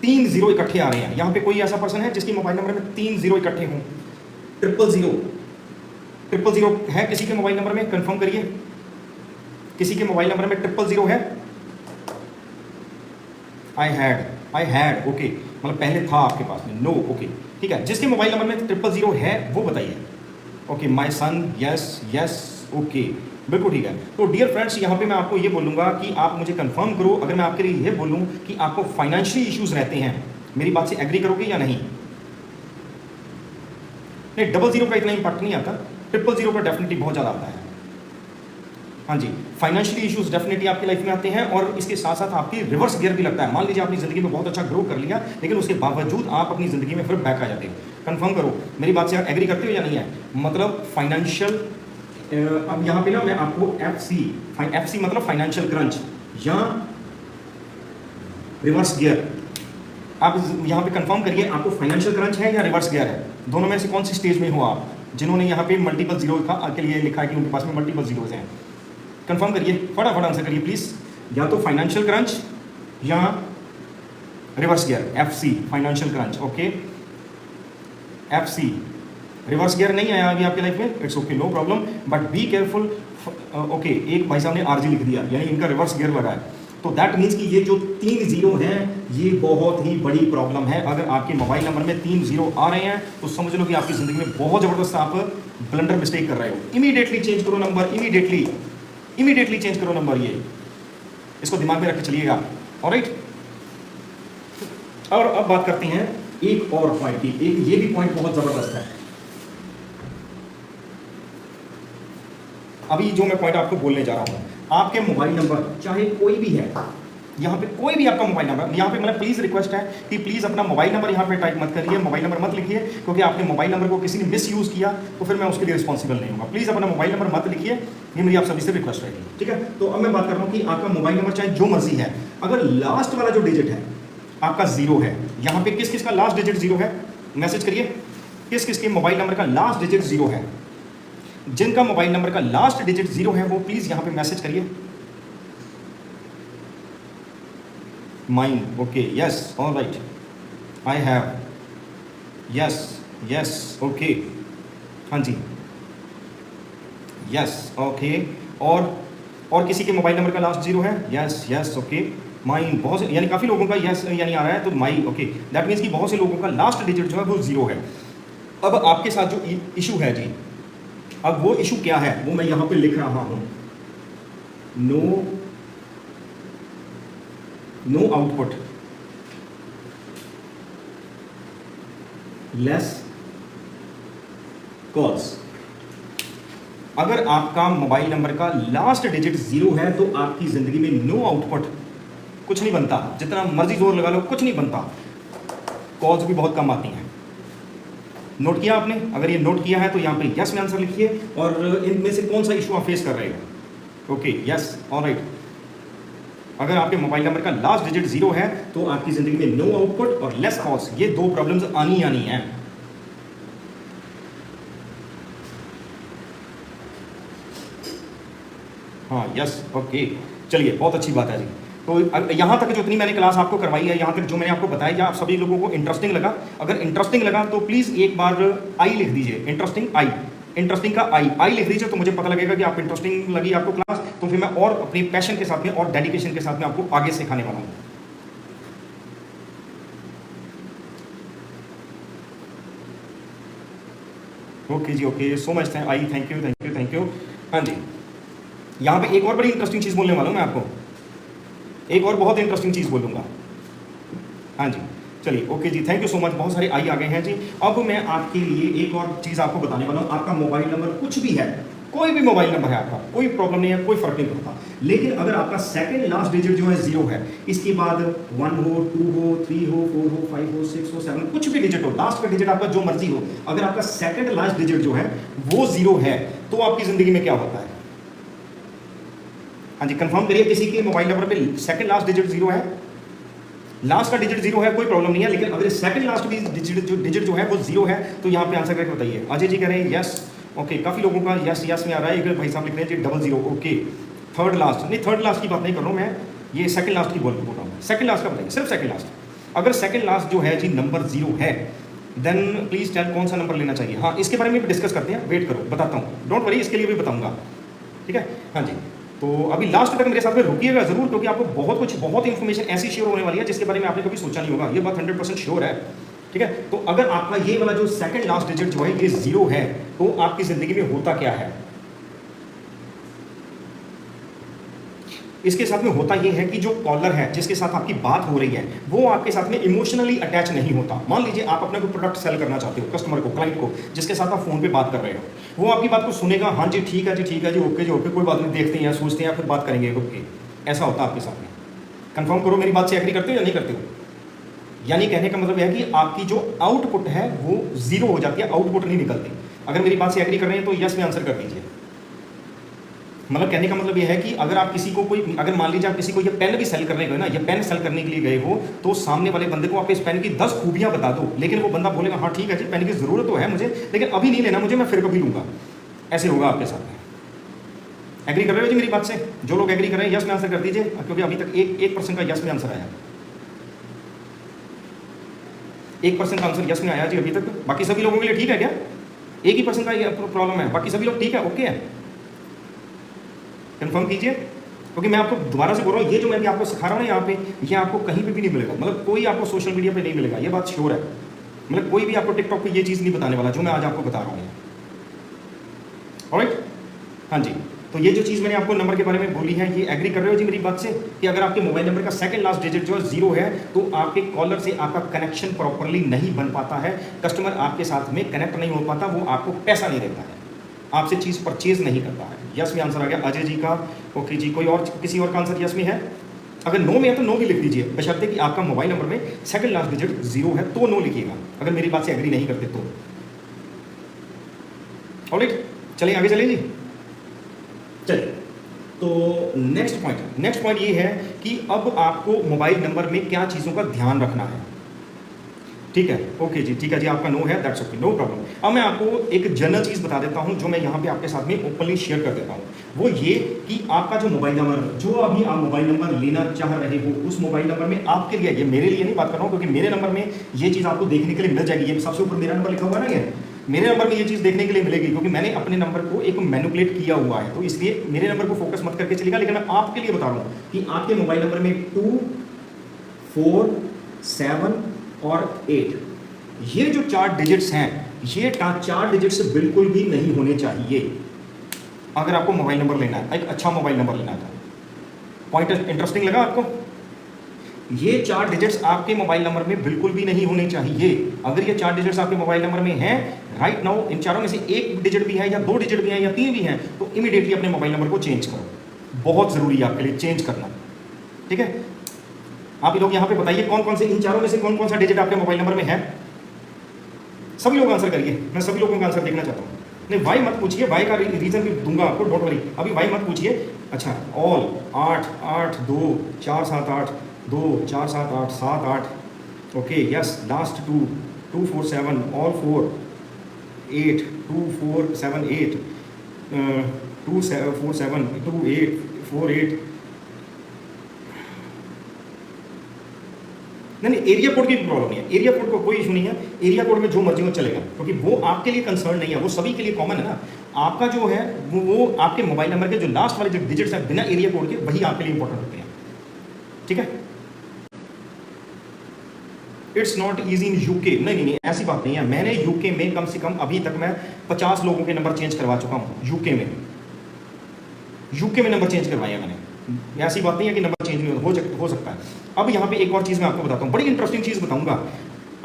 3 0 इकट्ठे आ रहे हैं, यहां पे कोई ऐसा पर्सन है जिसके मोबाइल नंबर में 3 0 इकट्ठे हों? 000 000 है किसी के मोबाइल नंबर में? कंफर्म करिए, किसी के मोबाइल नंबर में 000 है? आई हैड, ओके, मतलब पहले था आपके पास में, नो, ओके, ठीक है। जिसके मोबाइल नंबर में 000 है वो बताइए। Okay, my son, yes yes, okay, बिल्कुल ठीक है। तो डियर फ्रेंड्स, यहाँ पे मैं आपको ये बोलूँगा कि आप मुझे कंफर्म करो, अगर मैं आपके लिए ये बोलूँ कि आपको फाइनेंशियली इश्यूज रहते हैं, मेरी बात से एग्री करोगे या नहीं? नहीं, 000 का इतना इम्पैक्ट नहीं आता, 000 का डेफिनेटली बहुत ज़्यादा आता है। हाँ जी, फाइनेंशियली इश्यूज डेफिनेटली आपकी लाइफ में आते हैं, और इसके साथ साथ आपकी रिवर्स गियर भी लगता है। मान लीजिए आपने ज़िंदगी में बहुत अच्छा ग्रो कर लिया, लेकिन उसके बावजूद आप अपनी ज़िंदगी में फिर बैक आ जाते हो। कंफर्म करो, मेरी बात से आप एग्री करते हो या नहीं है? मतलब फाइनेंशियल, अब यहाँ पे ना मैं आपको एफसी मतलब फाइनेंशियल क्रंच या रिवर्स गियर, आप यहाँ पे कंफर्म करिए आपको फाइनेंशियल क्रंच है या रिवर्स गियर है, दोनों में से कौन सी स्टेज में हो आप? जिन्होंने यहाँ पे मल्टीपल जीरो के लिए लिखा है कि उनके पास में मल्टीपल जीरोज हैं, कंफर्म करिए, फटाफट आंसर करिए प्लीज। या तो फाइनेंशियल क्रंच या reverse gear, FC financial crunch. Okay, FC reverse gear नहीं आया अभी आपके लाइफ में, it's okay, no problem, but be careful. Okay, एक भाई साहब ने RG लिख दिया, यानी इनका रिवर्स गियर लगा है, तो दैट मीन्स कि ये जो 3 जीरो हैं ये बहुत ही बड़ी प्रॉब्लम है। अगर आपके मोबाइल नंबर में 3 जीरो आ रहे हैं तो समझ लो कि आपकी जिंदगी में बहुत जबरदस्त आप ब्लंडर मिस्टेक कर रहे हो। इमीडिएटली चेंज करो नंबर, इमीडिएटली चेंज करो नंबर, ये इसको दिमाग में रख के चलिएगा। ऑलराइट, और अब बात करते हैं एक और पॉइंट की, एक ये भी पॉइंट बहुत जबरदस्त है। अभी जो मैं पॉइंट आपको बोलने जा रहा हूं, आपके मोबाइल नंबर चाहे कोई भी है, यहाँ पे कोई भी आपका मोबाइल नंबर, यहाँ पे मेरा प्लीज रिक्वेस्ट है कि प्लीज अपना मोबाइल नंबर यहाँ पे टाइप मत करिए, मोबाइल नंबर मत लिखिए, क्योंकि आपके मोबाइल नंबर को किसी ने मिस यूज किया तो फिर मैं उसके लिए रिस्पॉन्सिबल नहीं हूँ। प्लीज अपना मोबाइल नंबर मत लिखिए, ये मेरी आप सभी से रिक्वेस्ट रहेगी, ठीक है। तो अब मैं बात कर रहा हूँ कि आपका मोबाइल नंबर चाहे जो मर्जी है, अगर लास्ट वाला जो डिजिट है आपका जीरो है, यहाँ पे किस किस का लास्ट डिजिट जीरो है, मैसेज करिए, किस किस के मोबाइल नंबर का लास्ट डिजिट जीरो है। जिनका मोबाइल नंबर का लास्ट डिजिट जीरो है वो प्लीज यहां पे मैसेज करिए। Mine, okay, yes, alright, I have, yes yes, okay, हाँ जी, यस, ओके, और किसी के मोबाइल नंबर का लास्ट जीरो है, यस यस, ओके, माइन, बहुत से, यानी काफी लोगों का यस यानी आ रहा है, तो माई, ओके, दैट मीन्स कि बहुत से लोगों का लास्ट डिजिट जो है वो जीरो है। अब आपके साथ जो इशू है जी, अब वो इशू क्या है वो मैं यहां पे लिख रहा हूं, नो आउटपुट लेस कॉल्स। अगर आपका मोबाइल नंबर का लास्ट डिजिट जीरो है तो आपकी जिंदगी में नो आउटपुट, कुछ नहीं बनता, जितना मर्जी जोर लगा लो कुछ नहीं बनता, कॉल्स भी बहुत कम आती हैं। नोट किया आपने? अगर ये नोट किया है तो यहाँ पे यस में आंसर लिखिए, और इनमें से कौन सा इशू आप फेस कर रहे हो। Okay, yes, alright. अगर आपके मोबाइल नंबर का लास्ट डिजिट जीरो है तो आपकी जिंदगी में नो आउटपुट और लेस कॉल्स, ये दो प्रॉब्लम्स आनी है। हाँ, यस, ओके, चलिए, बहुत अच्छी बात है जी। तो यहाँ तक जो इतनी मैंने क्लास आपको करवाई है, यहाँ तक जो मैंने आपको बताया, या आप सभी लोगों को इंटरेस्टिंग लगा? अगर इंटरेस्टिंग लगा तो प्लीज़ एक बार आई लिख दीजिए, इंटरेस्टिंग का आई लिख दीजिए, तो मुझे पता लगेगा कि आप इंटरेस्टिंग लगी आपको क्लास, तो फिर मैं और अपनी पैशन के साथ में और डेडिकेशन के साथ में आपको आगे सिखाने वाला हूँ। ओके जी, okay, so much I, thank you. हाँ जी, यहाँ पे एक और बड़ी इंटरेस्टिंग चीज़ बोलने वाला हूँ मैं आपको, एक और बहुत इंटरेस्टिंग चीज़ बोलूँगा। हाँ जी, चलिए, ओके जी, थैंक यू सो मच। बहुत सारे आई आ गए हैं जी। अब मैं आपके लिए एक और चीज़ आपको बताने वाला हूँ। आपका मोबाइल नंबर कुछ भी है, कोई भी मोबाइल नंबर है आपका, कोई प्रॉब्लम नहीं है, कोई फर्क नहीं पड़ता, लेकिन अगर आपका सेकंड लास्ट डिजिट जो है जीरो है, इसके बाद 1 हो, 2 हो, 3 हो, 4 हो, 5 हो, 6 हो, 7, कुछ भी डिजिट हो, लास्ट का डिजिट आपका जो मर्जी हो, अगर आपका सेकंड लास्ट डिजिट जो है वो जीरो है तो आपकी जिंदगी में क्या होता है? हाँ जी, कंफर्म करिए, किसी के मोबाइल नंबर पे सेकंड लास्ट डिजिट जीरो है, लास्ट का डिजिट जीरो है, कोई प्रॉब्लम नहीं है, लेकिन अगर सेकंड लास्ट भी डिजिट जो है वो जीरो है तो यहाँ पे आंसर करके बताइए। अजय जी कह रहे हैं यस, ओके, काफी लोगों का यस में आ रहा है। एक भाई साहब लिख रहे हैं जी 00, ओके। थर्ड लास्ट नहीं, थर्ड लास्ट की बात नहीं कर रहा हूँ मैं, ये सेकंड लास्ट की बोल रहा हूँ। सेकंड लास्ट का बताइए, सिर्फ सेकंड लास्ट। अगर सेकंड लास्ट जो है जी नंबर जीरो है, देन प्लीज टेल कौन सा नंबर लेना चाहिए। हाँ, इसके बारे में भी डिस्कस करते हैं, वेट करो, बताता हूँ, डोंट वरी, इसके लिए भी बताऊँगा, ठीक है। हाँ जी, तो अभी लास्ट तक मेरे साथ में रुकिएगा जरूर, क्योंकि आपको बहुत इन्फॉर्मेशन ऐसी शेयर होने वाली है जिसके बारे में आपने कभी सोचा नहीं होगा, ये बात 100% श्योर है, ठीक है। तो अगर आपका ये वाला जो सेकंड लास्ट डिजिट जो है ये जीरो है तो आपकी जिंदगी में होता क्या है? इसके साथ में होता यह है कि जो कॉलर है जिसके साथ आपकी बात हो रही है वो आपके साथ में इमोशनली अटैच नहीं होता। मान लीजिए आप अपना कोई प्रोडक्ट सेल करना चाहते हो कस्टमर को, क्लाइंट को, जिसके साथ आप फोन पे बात कर रहे हो, वो आपकी बात को सुनेगा, हाँ जी ठीक है जी, ओके जी ओके, कोई बात नहीं, देखते हैं, सोचते हैं, फिर बात करेंगे, ओके। ऐसा होता है आपके साथ में। कंफर्म करो, मेरी बात से एग्री करते हो या नहीं करते हो? यानी कहने का मतलब है कि आपकी जो आउटपुट है वो जीरो हो जाती है, आउटपुट नहीं निकलती। अगर मेरी बात से एग्री कर रहे हैं तो यस में आंसर कर दीजिए। मतलब कहने का मतलब ये है कि अगर आप किसी को कोई, अगर मान लीजिए आप किसी को ये पेन भी सेल करने गए ना, ये पेन सेल करने के लिए गए हो, तो सामने वाले बंदे को आप इस पेन की 10 खूबियां बता दो, लेकिन वो बंदा बोलेगा हाँ ठीक है जी पेन की ज़रूरत तो है मुझे, लेकिन अभी नहीं लेना मुझे, मैं फिर कभी लूँगा। ऐसे होगा आपके साथ में। एग्री कर रहे हो जी मेरी बात से? जो लोग एग्री कर रहे हैं यस में आंसर कर दीजिए, क्योंकि अभी तक 1% का यस में आंसर आया, 1% का आंसर यस में आया जी अभी तक। बाकी सभी लोगों के लिए ठीक है क्या? 1% का प्रॉब्लम है, बाकी सभी लोग ठीक है, ओके है? कंफर्म कीजिए, क्योंकि मैं आपको दोबारा से बोल रहा हूँ, ये जो मैं भी आपको सिखा रहा हूँ ना यहाँ पे, ये आपको कहीं पे भी नहीं मिलेगा, मतलब कोई आपको सोशल मीडिया पे नहीं मिलेगा, ये बात श्योर है। मतलब कोई भी आपको टिकटॉक पे ये चीज़ नहीं बताने वाला जो मैं आज आपको बता रहा हूँ। ऑलराइट, हाँ जी। तो ये जो चीज़ मैंने आपको नंबर के बारे में बोली है, ये एग्री कर रहे हो जी मेरी बात से, कि अगर आपके मोबाइल नंबर का सेकंड लास्ट डिजिट जो है 0 है, तो आपके कॉलर से आपका कनेक्शन प्रॉपरली नहीं बन पाता है, कस्टमर आपके साथ में कनेक्ट नहीं हो पाता, वो आपको पैसा नहीं देता है, आपसे चीज़ परचेज नहीं करता है। यस में आंसर आ गया अजय जी का, ओके जी। कोई और, किसी और का आंसर यस में है? अगर नो में है तो नो भी लिख दीजिए, बशर्ते कि आपका मोबाइल नंबर में सेकंड लास्ट डिजिट 0 है तो नो लिखिएगा, अगर मेरी बात से एग्री नहीं करते तो। ऑलराइट, चलिए आगे चलिए जी। चलिए, तो नेक्स्ट पॉइंट ये है कि अब आपको मोबाइल नंबर में क्या चीज़ों का ध्यान रखना है। ठीक है, ओके जी, ठीक है जी, आपका नो है, दैट्स ओके, नो प्रॉब्लम। अब मैं आपको एक जनरल चीज़ बता देता हूं जो मैं यहाँ पे आपके साथ में ओपनली शेयर कर देता हूं, वो ये कि आपका जो मोबाइल नंबर, जो अभी आप मोबाइल नंबर लेना चाह रहे हो, उस मोबाइल नंबर में आपके लिए, ये मेरे लिए नहीं बात कर रहा हूँ, क्योंकि मेरे नंबर में ये चीज़ आपको देखने के लिए मिल जाएगी, ये सबसे ऊपर मेरा नंबर लिखा हुआ है ना, ये मेरे नंबर में ये चीज़ देखने के लिए मिलेगी, क्योंकि मैंने अपने नंबर को एक मैनिपुलेट किया हुआ है, तो इसलिए मेरे नंबर को फोकस मत करके चलेगा, लेकिन मैं आपके लिए बता रहा हूँ कि आपके मोबाइल नंबर में 2, 4, 7 और 8, ये जो 4 डिजिट्स हैं, ये 4 डिजिट्स बिल्कुल भी नहीं होने चाहिए अगर आपको मोबाइल नंबर लेना है, एक अच्छा मोबाइल नंबर लेना है। पॉइंट इंटरेस्टिंग लगा आपको? ये 4 डिजिट्स आपके मोबाइल नंबर में बिल्कुल भी नहीं होने चाहिए। अगर ये 4 डिजिट्स आपके मोबाइल नंबर में हैं, राइट नाउ इन चारों में से एक डिजिट भी है या 2 डिजिट भी है या 3 भी हैं, तो इमीडिएटली अपने मोबाइल नंबर को चेंज करो, बहुत ज़रूरी है आपके लिए चेंज करना। ठीक है, आप लोग यहाँ पे बताइए कौन कौन से, इन चारों में से कौन कौन सा डिजिट आपके मोबाइल नंबर में है? सभी लोग आंसर करिए, मैं सभी लोगों का आंसर देखना चाहता हूँ। नहीं, वाई मत पूछिए, वाई का रीज़न भी दूंगा आपको, डोंट वरी, अभी वाई मत पूछिए। अच्छा, all 8 8 2 4 7 8 2 4 7 8 7 8, okay yes, last 2 2 4 7, all 4 8 2 4 7 8 2 4 7 2 8 4 8। नहीं, एरिया कोड की भी प्रॉब्लम नहीं है, एरिया कोड को कोई इशू नहीं है, एरिया कोड में जो मर्जी हो चलेगा, क्योंकि वो आपके लिए कंसर्न नहीं है, वो सभी के लिए कॉमन है ना। आपका जो है वो आपके मोबाइल नंबर के जो लास्ट वाले जो डिजिट्स हैं बिना एरिया कोड के, वही आपके लिए इंपॉर्टेंट होते हैं। ठीक है, it's not easy in UK, नहीं, ऐसी बात नहीं है। मैंने यूके में कम से कम अभी तक मैं 50 लोगों के नंबर चेंज करवा चुका हूँ यूके में नंबर चेंज करवाए हैं मैंने, ऐसी बात नहीं है कि नंबर चेंज नहीं हो सकता है। अब यहाँ पे एक और चीज़ मैं आपको बताता हूँ, बड़ी इंटरेस्टिंग चीज़ बताऊंगा।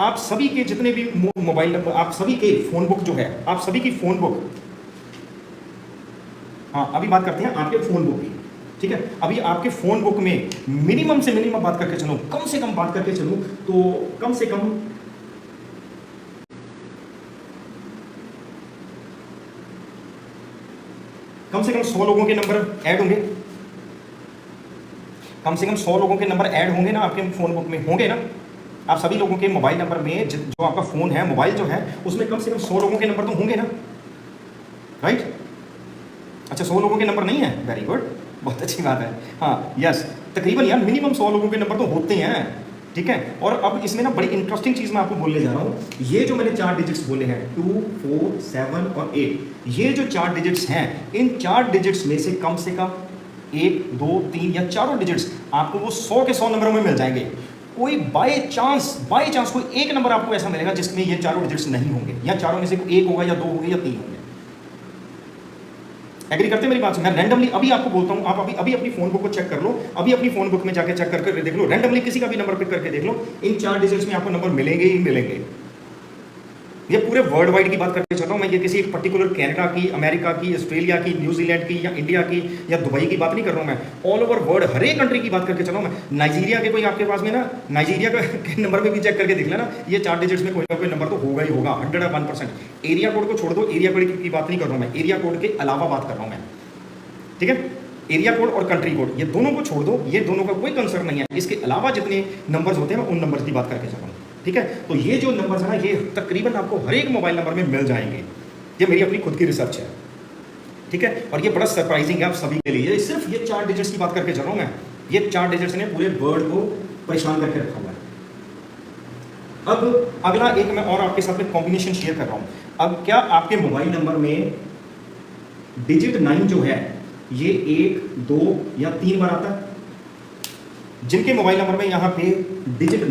आप सभी के जितने भी मोबाइल नंबर, आप सभी के फ़ोन बुक जो है, आप सभी की फ़ोन बुक, हाँ अभी बात करते हैं आपके फ़ोन बुक की। ठीक है, अभी आपके फ़ोन बुक में मिनिमम से मिनिमम बात करके चलो, कम से कम बात करके चलो, तो कम से कम कम से कम 100 लोगों के नंबर ऐड होंगे, कम से कम 100 लोगों के नंबर ऐड होंगे ना आपके फ़ोन बुक में, होंगे ना? आप सभी लोगों के मोबाइल नंबर में जो आपका फ़ोन है, मोबाइल जो है, उसमें कम से कम 100 लोगों के नंबर तो होंगे ना, राइट? अच्छा, 100 लोगों के नंबर नहीं है, वेरी गुड, बहुत अच्छी बात है। हाँ यस, तकरीबन यार मिनिमम 100 लोगों के नंबर तो होते हैं। ठीक है, और अब इसमें ना बड़ी इंटरेस्टिंग चीज़ मैं आपको बोलने जा रहा हूँ। ये जो मैंने 4 डिजिट्स बोले हैं 2 4 7 और 8, ये जो 4 डिजिट्स हैं, इन 4 डिजिट्स में से कम 1 2 3 या चारों डिजिट्स आपको वो 100 के 100 नंबरों में मिल जाएंगे। कोई बाय चांस कोई एक नंबर आपको ऐसा मिलेगा जिसमें ये चारों डिजिट्स नहीं होंगे, या चारों में से कोई एक होगा या 2 होंगे या 3 होंगे। एग्री करते हैं मेरी बात से? मैं रैंडमली अभी आपको बोलता हूँ, आप अभी अपनी फोन बुक को चेक कर लो, अभी अपनी फोन बुक में जाके चेक करके देख लो, रैंडमली किसी का भी नंबर पिक करके देख लो, इन 4 डिजिट्स में आपको नंबर मिलेंगे ही मिलेंगे। ये पूरे वर्ल्ड वाइड की बात करके चल रहा हूँ मैं, ये किसी एक पर्टिकुलर कनाडा की, अमेरिका की, ऑस्ट्रेलिया की, न्यूजीलैंड की या इंडिया की या दुबई की बात नहीं कर रहा हूँ मैं, ऑल ओवर वर्ल्ड हर एक कंट्री की बात करके चल रहा हूँ मैं। नाइजीरिया के कोई आपके पास में ना, नाइजीरिया के नंबर में भी चेक करके देख लेना, ये 4 डिजिट्स में कोई ना कोई नंबर तो होगा ही होगा, 101%। एरिया कोड को छोड़ दो, एरिया कोड की बात नहीं कर रहा हूँ मैं, एरिया कोड के अलावा बात कर रहा हूँ मैं। ठीक है। एरिया कोड और कंट्री कोड ये दोनों को छोड़ दो, ये दोनों का कोई कंसर्न नहीं है। इसके अलावा जितने नंबर्स होते हैं मैं उन नंबर्स की बात करके चल रहा हूँ, ठीक है। तो ये जो नंबर्स है ना, ये तकरीबन आपको हर एक मोबाइल नंबर में मिल जाएंगे। ये मेरी अपनी खुद की रिसर्च है, ठीक है। और ये बड़ा सरप्राइजिंग है आप सभी के लिए। सिर्फ ये 4 डिजिट्स की बात करके चल रहा हूँ मैं। ये 4 डिजिट्स ने पूरे वर्ल्ड को परेशान करके रखा हुआ है। अब अगला एक मैं और आपके साथ में कॉम्बिनेशन शेयर कर रहा हूँ। अब क्या आपके मोबाइल नंबर में डिजिट 9 जो है ये 1, 2 या 3 बार आता है? जिनके मोबाइल नंबर में यहाँ पे डिजिट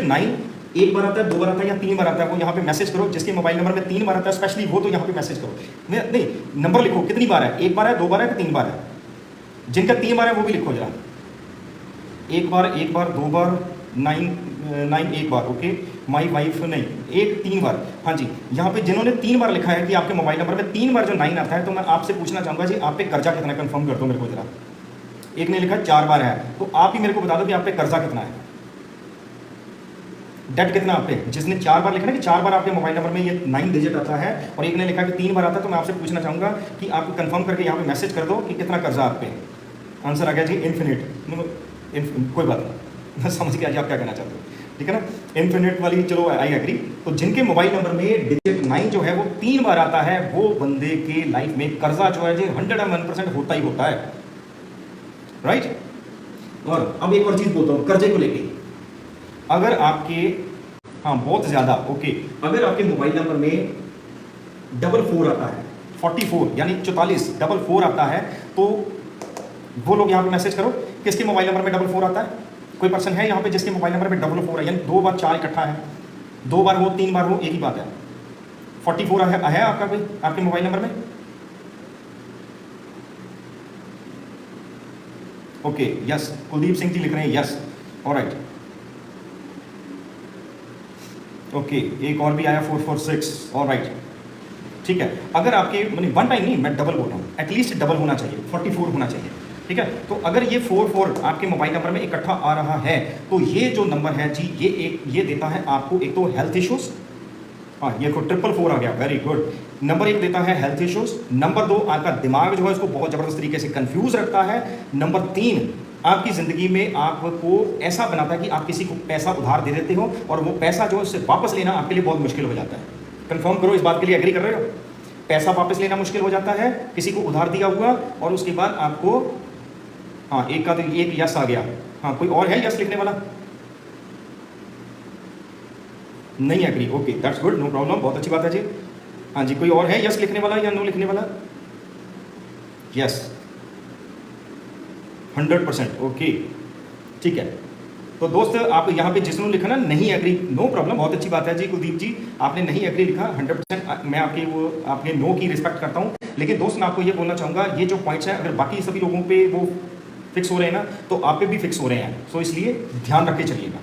9 1 बार आता है, 2 बार आता है या 3 बार आता है, वो यहाँ पे मैसेज करो। जिसके मोबाइल नंबर में 3 बार आता है स्पेशली वो तो यहाँ पे मैसेज करो। नहीं, नंबर लिखो कितनी बार है, 1 बार है, 2 बार है, 3 बार है। जिनका 3 बार है वो भी लिखो जरा। 1 बार, 2 बार, 9 1 बार, ओके। माई वाइफ नहीं, 1 3 बार। हाँ जी, यहाँ पे जिन्होंने 3 बार लिखा है कि आपके मोबाइल नंबर में 3 बार जो 9 आता है, तो मैं आपसे पूछना चाहूँगा जी आप पे कर्जा कितना है, कंफर्म कर दो मेरे को जरा। एक ने लिखा 4 बार है, तो आप ही मेरे को बता दो कि आप पे कर्जा कितना है, डेट कितना आप पे। जिसने 4 बार लिखा ना कि 4 बार आपके मोबाइल नंबर में ये 9 डिजिट आता है और एक ने लिखा कि 3 बार आता है, तो मैं आपसे पूछना चाहूँगा कि आप कंफर्म करके यहाँ पे मैसेज कर दो कि कितना कर्जा आप पे। आंसर आ गया जी इन्फिनिट। कोई बात नहीं, मैं समझ गया जी आप क्या कहना चाहते हो, ठीक है ना। इन्फिनिट वाली चलो आई एग्री। तो जिनके मोबाइल नंबर में डिजिट 9 जो है वो 3 बार आता है, वो बंदे के लाइफ में कर्जा जो है जी 101% होता ही होता है, राइट। और अब एक और चीज बोलता हूँ कर्जे को लेके। अगर आपके हाँ बहुत ज़्यादा, ओके, अगर आपके मोबाइल नंबर में 44 आता है, 44 यानी 44 44 आता है, तो वो लोग यहाँ पे मैसेज करो किसके मोबाइल नंबर में 44 आता है। कोई पर्सन है यहाँ पे जिसके मोबाइल नंबर में 44 है, यानी 2 बार 4 इकट्ठा है, 2 बार हो 3 बार हो एक ही बात है। 44 है आपका कोई आपके मोबाइल नंबर में? ओके यस, कुलदीप सिंह जी लिख रहे हैं यस, ऑलराइट। ओके एक और भी आया 446, ऑलराइट, ठीक है। अगर आपके मैंने 1 टाइम नहीं, मैं डबल बोल रहा हूँ, एटलीस्ट डबल होना चाहिए, 44 होना चाहिए, ठीक है। तो अगर ये 44 आपके मोबाइल नंबर में इकट्ठा आ रहा है, तो ये जो नंबर है जी ये देता है आपको एक तो हेल्थ इश्यूज। हाँ ये को 444 आ गया, वेरी गुड। नंबर 1 देता है हेल्थ इश्यूज। नंबर 2 आपका दिमाग जो है इसको बहुत ज़बरदस्त तरीके से कंफ्यूज रखता है। नंबर 3 आपकी ज़िंदगी में आपको ऐसा बनाता है कि आप किसी को पैसा उधार दे देते हो और वो पैसा जो है उससे वापस लेना आपके लिए बहुत मुश्किल हो जाता है। कंफर्म करो, इस बात के लिए एग्री कर रहे हो? पैसा वापस लेना मुश्किल हो जाता है किसी को उधार दिया हुआ, और उसके बाद आपको हाँ एक का तो एक यस आ गया। हाँ कोई और है यस लिखने वाला? नहीं agree, okay that's good, no problem, बहुत अच्छी बात है जी। हाँ जी कोई और है यस लिखने वाला या नो लिखने वाला? यस 100%, ओके ठीक है। तो दोस्त आप यहाँ पे जिसने लिखा ना नहीं एग्री, नो प्रॉब्लम, बहुत अच्छी बात है जी कुलदीप जी, आपने नहीं एग्री लिखा 100%। मैं आपके नो की रिस्पेक्ट करता हूँ, लेकिन दोस्त मैं आपको ये बोलना चाहूँगा ये जो पॉइंट्स हैं अगर बाकी सभी लोगों पे वो फिक्स हो रहे हैं ना, तो आप पे भी फिक्स हो रहे हैं, सो इसलिए ध्यान रख के चलिएगा।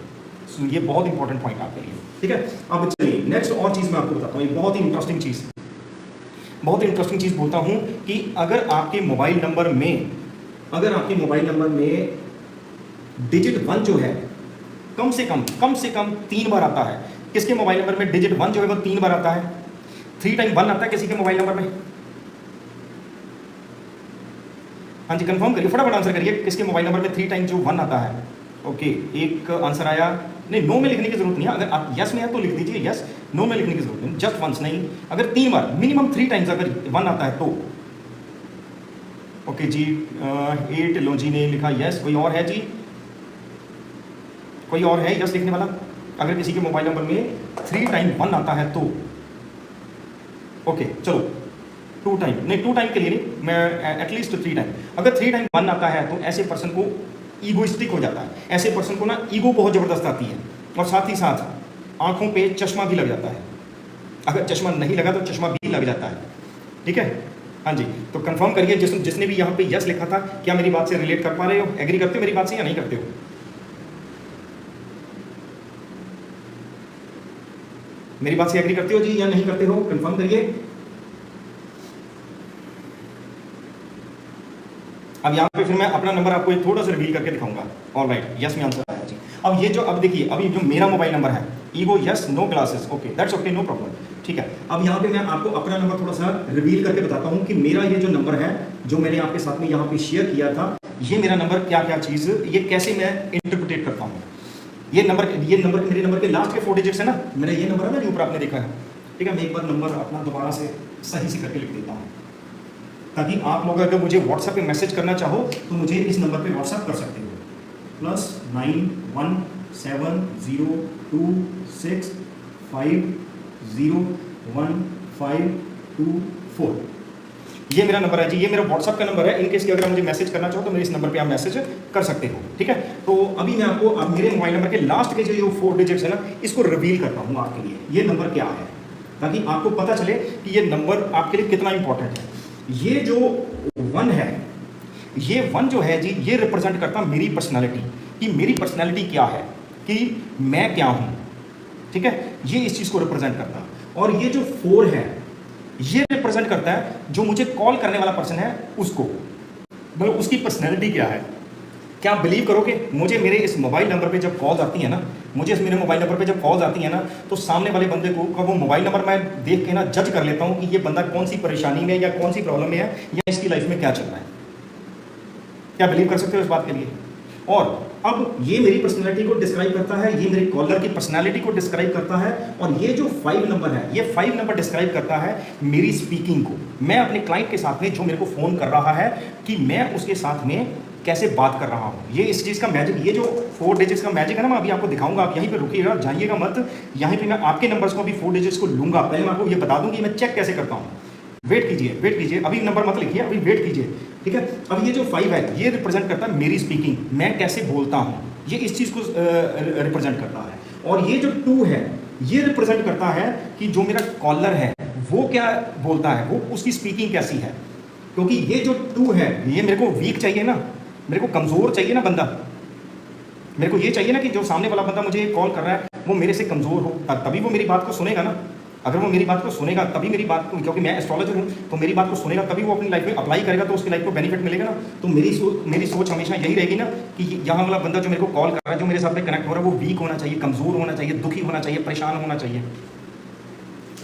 सो ये बहुत इंपॉर्टेंट पॉइंट आपके लिए, ठीक है। अब चलिए नेक्स्ट और चीज़ मैं आपको बताता हूँ, ये बहुत ही इंटरेस्टिंग चीज़ बोलता हूँ कि अगर आपके मोबाइल नंबर में डिजिट 1 जो है कम से कम 3 बार आता है। किसके मोबाइल नंबर में डिजिट 1 जो है वो 3 बार आता है? 3 टाइम 1 आता है किसी के मोबाइल नंबर में? हाँ जी कंफर्म करिए, फटाफट आंसर करिए, किसके मोबाइल नंबर में 3 टाइम जो 1 आता है? ओके एक आंसर आया, नहीं नो में लिखने की जरूरत नहीं है, अगर आप यस में है तो लिख दीजिए यस, नो में लिखने की जरूरत नहीं, जस्ट वंस नहीं, अगर 3 बार मिनिमम 3 टाइम्स अगर 1 आता है तो। ओके जी 8 लो जी ने लिखा यस, कोई और है जी? कोई और है यस लिखने वाला? अगर किसी के मोबाइल नंबर में 3 टाइम 1 आता है तो। ओके चलो 2 टाइम नहीं, 2 टाइम के लिए नहीं, मैं एटलीस्ट 3 टाइम। अगर 3 टाइम 1 आता है तो ऐसे पर्सन को ईगोइस्टिक हो जाता है, ऐसे पर्सन को ना ईगो बहुत ज़बरदस्त आती है, और साथ ही साथ आंखों पे चश्मा भी लग जाता है। अगर चश्मा नहीं लगा तो चश्मा भी लग जाता है, ठीक है। हाँ जी तो कंफर्म करिए जिसने भी यहाँ पे यस लिखा था, क्या मेरी बात से रिलेट कर पा रहे हो, एग्री करते हो मेरी बात से या नहीं करते हो? मेरी बात से एग्री करते हो जी या नहीं करते हो, कंफर्म करिए। अब यहाँ पे फिर मैं अपना नंबर आपको एक थोड़ा सा रिवील करके दिखाऊंगा। ऑलराइट यस में आंसर आया जी। अब ये जो अब देखिए, अभी जो मेरा मोबाइल नंबर है ego yes no glasses, okay that's okay no problem, ठीक है, अब यहाँ पे मैं आपको अपना नंबर थोड़ा सा रिवील करके बताता हूँ कि मेरा ये जो नंबर है जो मैंने आपके साथ में यहाँ पे शेयर किया था, ये मेरा नंबर क्या क्या चीज़, ये कैसे मैं इंटरप्रिटेट करता हूँ। ये नंबर मेरे नंबर के लास्ट के 4 डिजिट्स है ना, मेरा ये नंबर है ना जो ऊपर आपने देखा है। ठीक है, मैं एक बार नंबर अपना दोबारा से सही से करके लिख देता हूँ, ताकि आप लोग अगर मुझे व्हाट्सएप पे मैसेज करना चाहो तो मुझे इस नंबर पे व्हाट्सएप कर सकते हो। +917026501524 ये मेरा नंबर है जी, ये मेरा व्हाट्सएप का नंबर है। इनकेस कि अगर मुझे मैसेज करना चाहो तो मेरे इस नंबर पे आप मैसेज कर सकते हो। ठीक है, तो अभी मैं आपको अब मेरे मोबाइल नंबर के लास्ट के जो 4 डिजिट्स है ना, इसको रिवील करता हूँ आपके लिए, ये नंबर क्या है, ताकि आपको पता चले कि ये नंबर आपके लिए कितना इंपॉर्टेंट है। ये जो 1 है, ये 1 जो है जी, ये रिप्रेजेंट करता मेरी पर्सनालिटी, कि मेरी पर्सनालिटी क्या है, कि मैं क्या हूँ। ठीक है, ये इस चीज़ को रिप्रेजेंट करता। और ये जो 4 है, ये रिप्रेजेंट करता है जो मुझे कॉल करने वाला पर्सन है, उसको, मतलब उसकी पर्सनैलिटी क्या है। क्या आप बिलीव करोगे, मुझे मेरे इस मोबाइल नंबर पे जब कॉल्स आती है ना, मुझे इस मेरे मोबाइल नंबर पे जब कॉल्स आती है ना, तो सामने वाले बंदे को का वो मोबाइल नंबर मैं देख के ना जज कर लेता हूँ कि ये बंदा कौन सी परेशानी में या कौन सी प्रॉब्लम में है, या इसकी लाइफ में क्या चल रहा है। क्या बिलीव कर सकते हो इस बात के लिए। और अब ये मेरी पर्सनैलिटी को डिस्क्राइब करता है, ये मेरे कॉलर की पर्सनैलिटी को डिस्क्राइब करता है, और ये जो 5 नंबर है, ये 5 नंबर डिस्क्राइब करता है मेरी स्पीकिंग को। मैं अपने क्लाइंट के साथ में जो मेरे को फ़ोन कर रहा है, कि मैं उसके साथ में कैसे बात कर रहा हूँ। ये इस चीज़ का मैजिक, ये जो 4 डिजिट्स का मैजिक है ना, मैं अभी आपको दिखाऊंगा। आप यहीं पे रुकिएगा, जाइएगा मत। यहीं पे मैं आपके नंबर्स को अभी 4 डिजिट्स को लूंगा। पहले मैं आपको ये बता दूँ कि मैं चेक कैसे करता हूँ। वेट कीजिए, अभी नंबर मत लिखिए, अभी वेट कीजिए। ठीक है, अब ये जो 5 है, ये रिप्रेजेंट करता है मेरी स्पीकिंग, मैं कैसे बोलता हूँ, ये इस चीज़ को रिप्रेजेंट करता है। और ये जो 2 है, ये रिप्रेजेंट करता है कि जो मेरा कॉलर है वो क्या बोलता है, वो उसकी स्पीकिंग कैसी है। क्योंकि ये जो 2 है, ये मेरे को वीक चाहिए ना, मेरे को कमज़ोर चाहिए ना बंदा। मेरे को ये चाहिए ना कि जो सामने वाला बंदा मुझे कॉल कर रहा है वो मेरे से कमज़ोर हो, तभी वो मेरी बात को सुनेगा ना। अगर वो मेरी बात को सुनेगा तभी मेरी बात को, क्योंकि मैं एस्ट्रोलॉजर हूँ, तो मेरी बात को सुनेगा तभी वो अपनी लाइफ में अप्लाई करेगा, तो उसकी लाइफ को बेनिफिट मिलेगा ना। तो मेरी सोच हमेशा यही रहेगी ना कि यहाँ वाला बंदा जो मेरे को कॉल कर रहा है, जो मेरे साथ में कनेक्ट हो रहा है, वो वीक होना चाहिए, कमज़ोर होना चाहिए, दुखी होना चाहिए, परेशान होना चाहिए।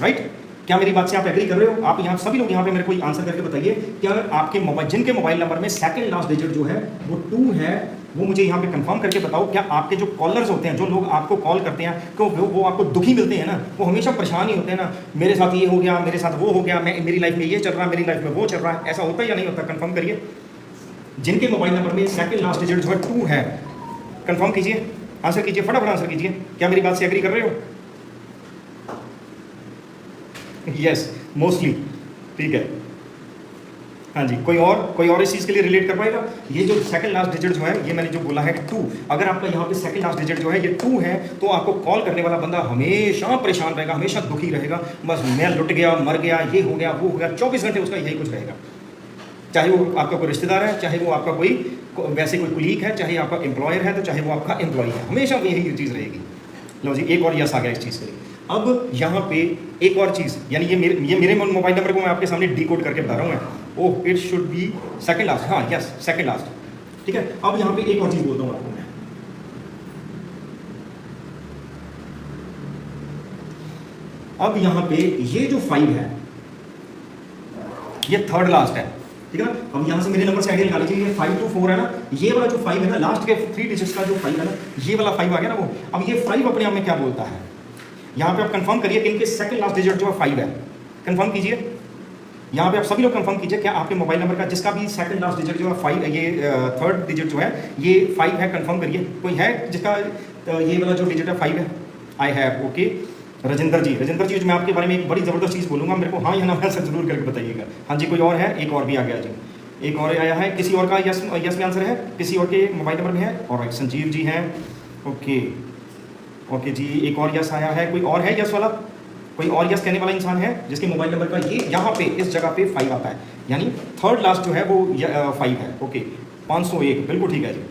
राइट, क्या मेरी बात से आप एग्री कर रहे हो। आप यहाँ सभी लोग यहाँ पे मेरे को आंसर करके बताइए कि अगर आपके मोबाइल, जिनके मोबाइल नंबर में सेकंड लास्ट डिजिट जो है वो 2 है, वो मुझे यहाँ पे कंफर्म करके बताओ, क्या आपके जो कॉलर्स होते हैं, जो लोग आपको कॉल करते हैं, क्यों वो आपको दुखी मिलते हैं ना, वो हमेशा परेशान ही होते हैं ना, मेरे साथ ये हो गया, मेरे साथ वो हो गया, मेरी लाइफ में ये चल रहा है, मेरी लाइफ में वो चल रहा है, ऐसा होता है या नहीं होता। कंफर्म करिए, जिनके मोबाइल नंबर में सेकंड लास्ट डिजिट जो है 2 है, कंफर्म कीजिए, आंसर कीजिए, फटाफट आंसर कीजिए। क्या मेरी बात से एग्री कर रहे हो। यस, मोस्टली, ठीक है। हाँ जी, कोई और इस चीज़ के लिए रिलेट कर पाएगा। ये जो सेकंड लास्ट डिजिट जो है, ये मैंने जो बोला है 2, अगर आपका यहाँ पे सेकंड लास्ट डिजिट जो है ये 2 है, तो आपको कॉल करने वाला बंदा हमेशा परेशान रहेगा, हमेशा दुखी रहेगा, बस मैं लुट गया, मर गया, ये हो गया, वो हो गया, 24 घंटे उसका यही कुछ रहेगा। चाहे वो आपका कोई रिश्तेदार है, चाहे वो आपका कोई वैसे कोई कुलीग है, चाहे आपका एम्प्लॉयर है, तो चाहे वो आपका एम्प्लॉय है, हमेशा यही चीज़ रहेगी। लो जी, एक और यस आ गया इस चीज़ के लिए। अब यहाँ पे एक और चीज़, यानी ये मेरे मोबाइल नंबर को मैं आपके सामने डिकोड करके बता रहा हूँ मैं। Oh, it should be second last, हाँ यस, सेकंड लास्ट। ठीक है, अब यहाँ पे एक और चीज़ बोलता हूँ आपको मैं। अब यहाँ पे ये जो 5 है, ये थर्ड लास्ट है। ठीक है ना, अब यहाँ से मेरे नंबर से आइडिया निकाल लीजिए, ये 5 to 4 है ना, ये वाला जो 5 है ना, लास्ट के 3 डिजिट्स का जो 5 है ना, ये वाला 5 आ गया ना वो। अब ये 5 अपने आप में क्या बोलता है, यहाँ पे आप कंफर्म करिए कि इनके सेकंड लास्ट डिजिट जो है 5 है। कंफर्म कीजिए, यहाँ पे आप सभी लोग कंफर्म कीजिए, क्या आपके मोबाइल नंबर का जिसका भी सेकंड लास्ट डिजिट जो है 5, ये थर्ड डिजिट जो है ये 5 है। कंफर्म करिए, कोई है जिसका ये वाला जो डिजिट है 5 है। I have, okay. Rajendra ji, जो मैं आपके बारे में एक बड़ी ज़बरदस्त चीज़ बोलूँगा, मेरे को हाँ या ना आंसर जरूर करके बताइएगा। हाँ जी, कोई और है, एक और भी आ गया जी, एक और आया है। किसी और का यस में आंसर है, किसी और के मोबाइल नंबर में है। और संजीव जी हैं, ओके जी, एक और यस आया है। कोई और है यस वाला, कोई और यस कहने वाला इंसान है जिसके मोबाइल नंबर का ये यहाँ पे इस जगह पे 5 आता है, यानी थर्ड लास्ट जो है वो 5 है। ओके, 501, बिल्कुल ठीक है जी।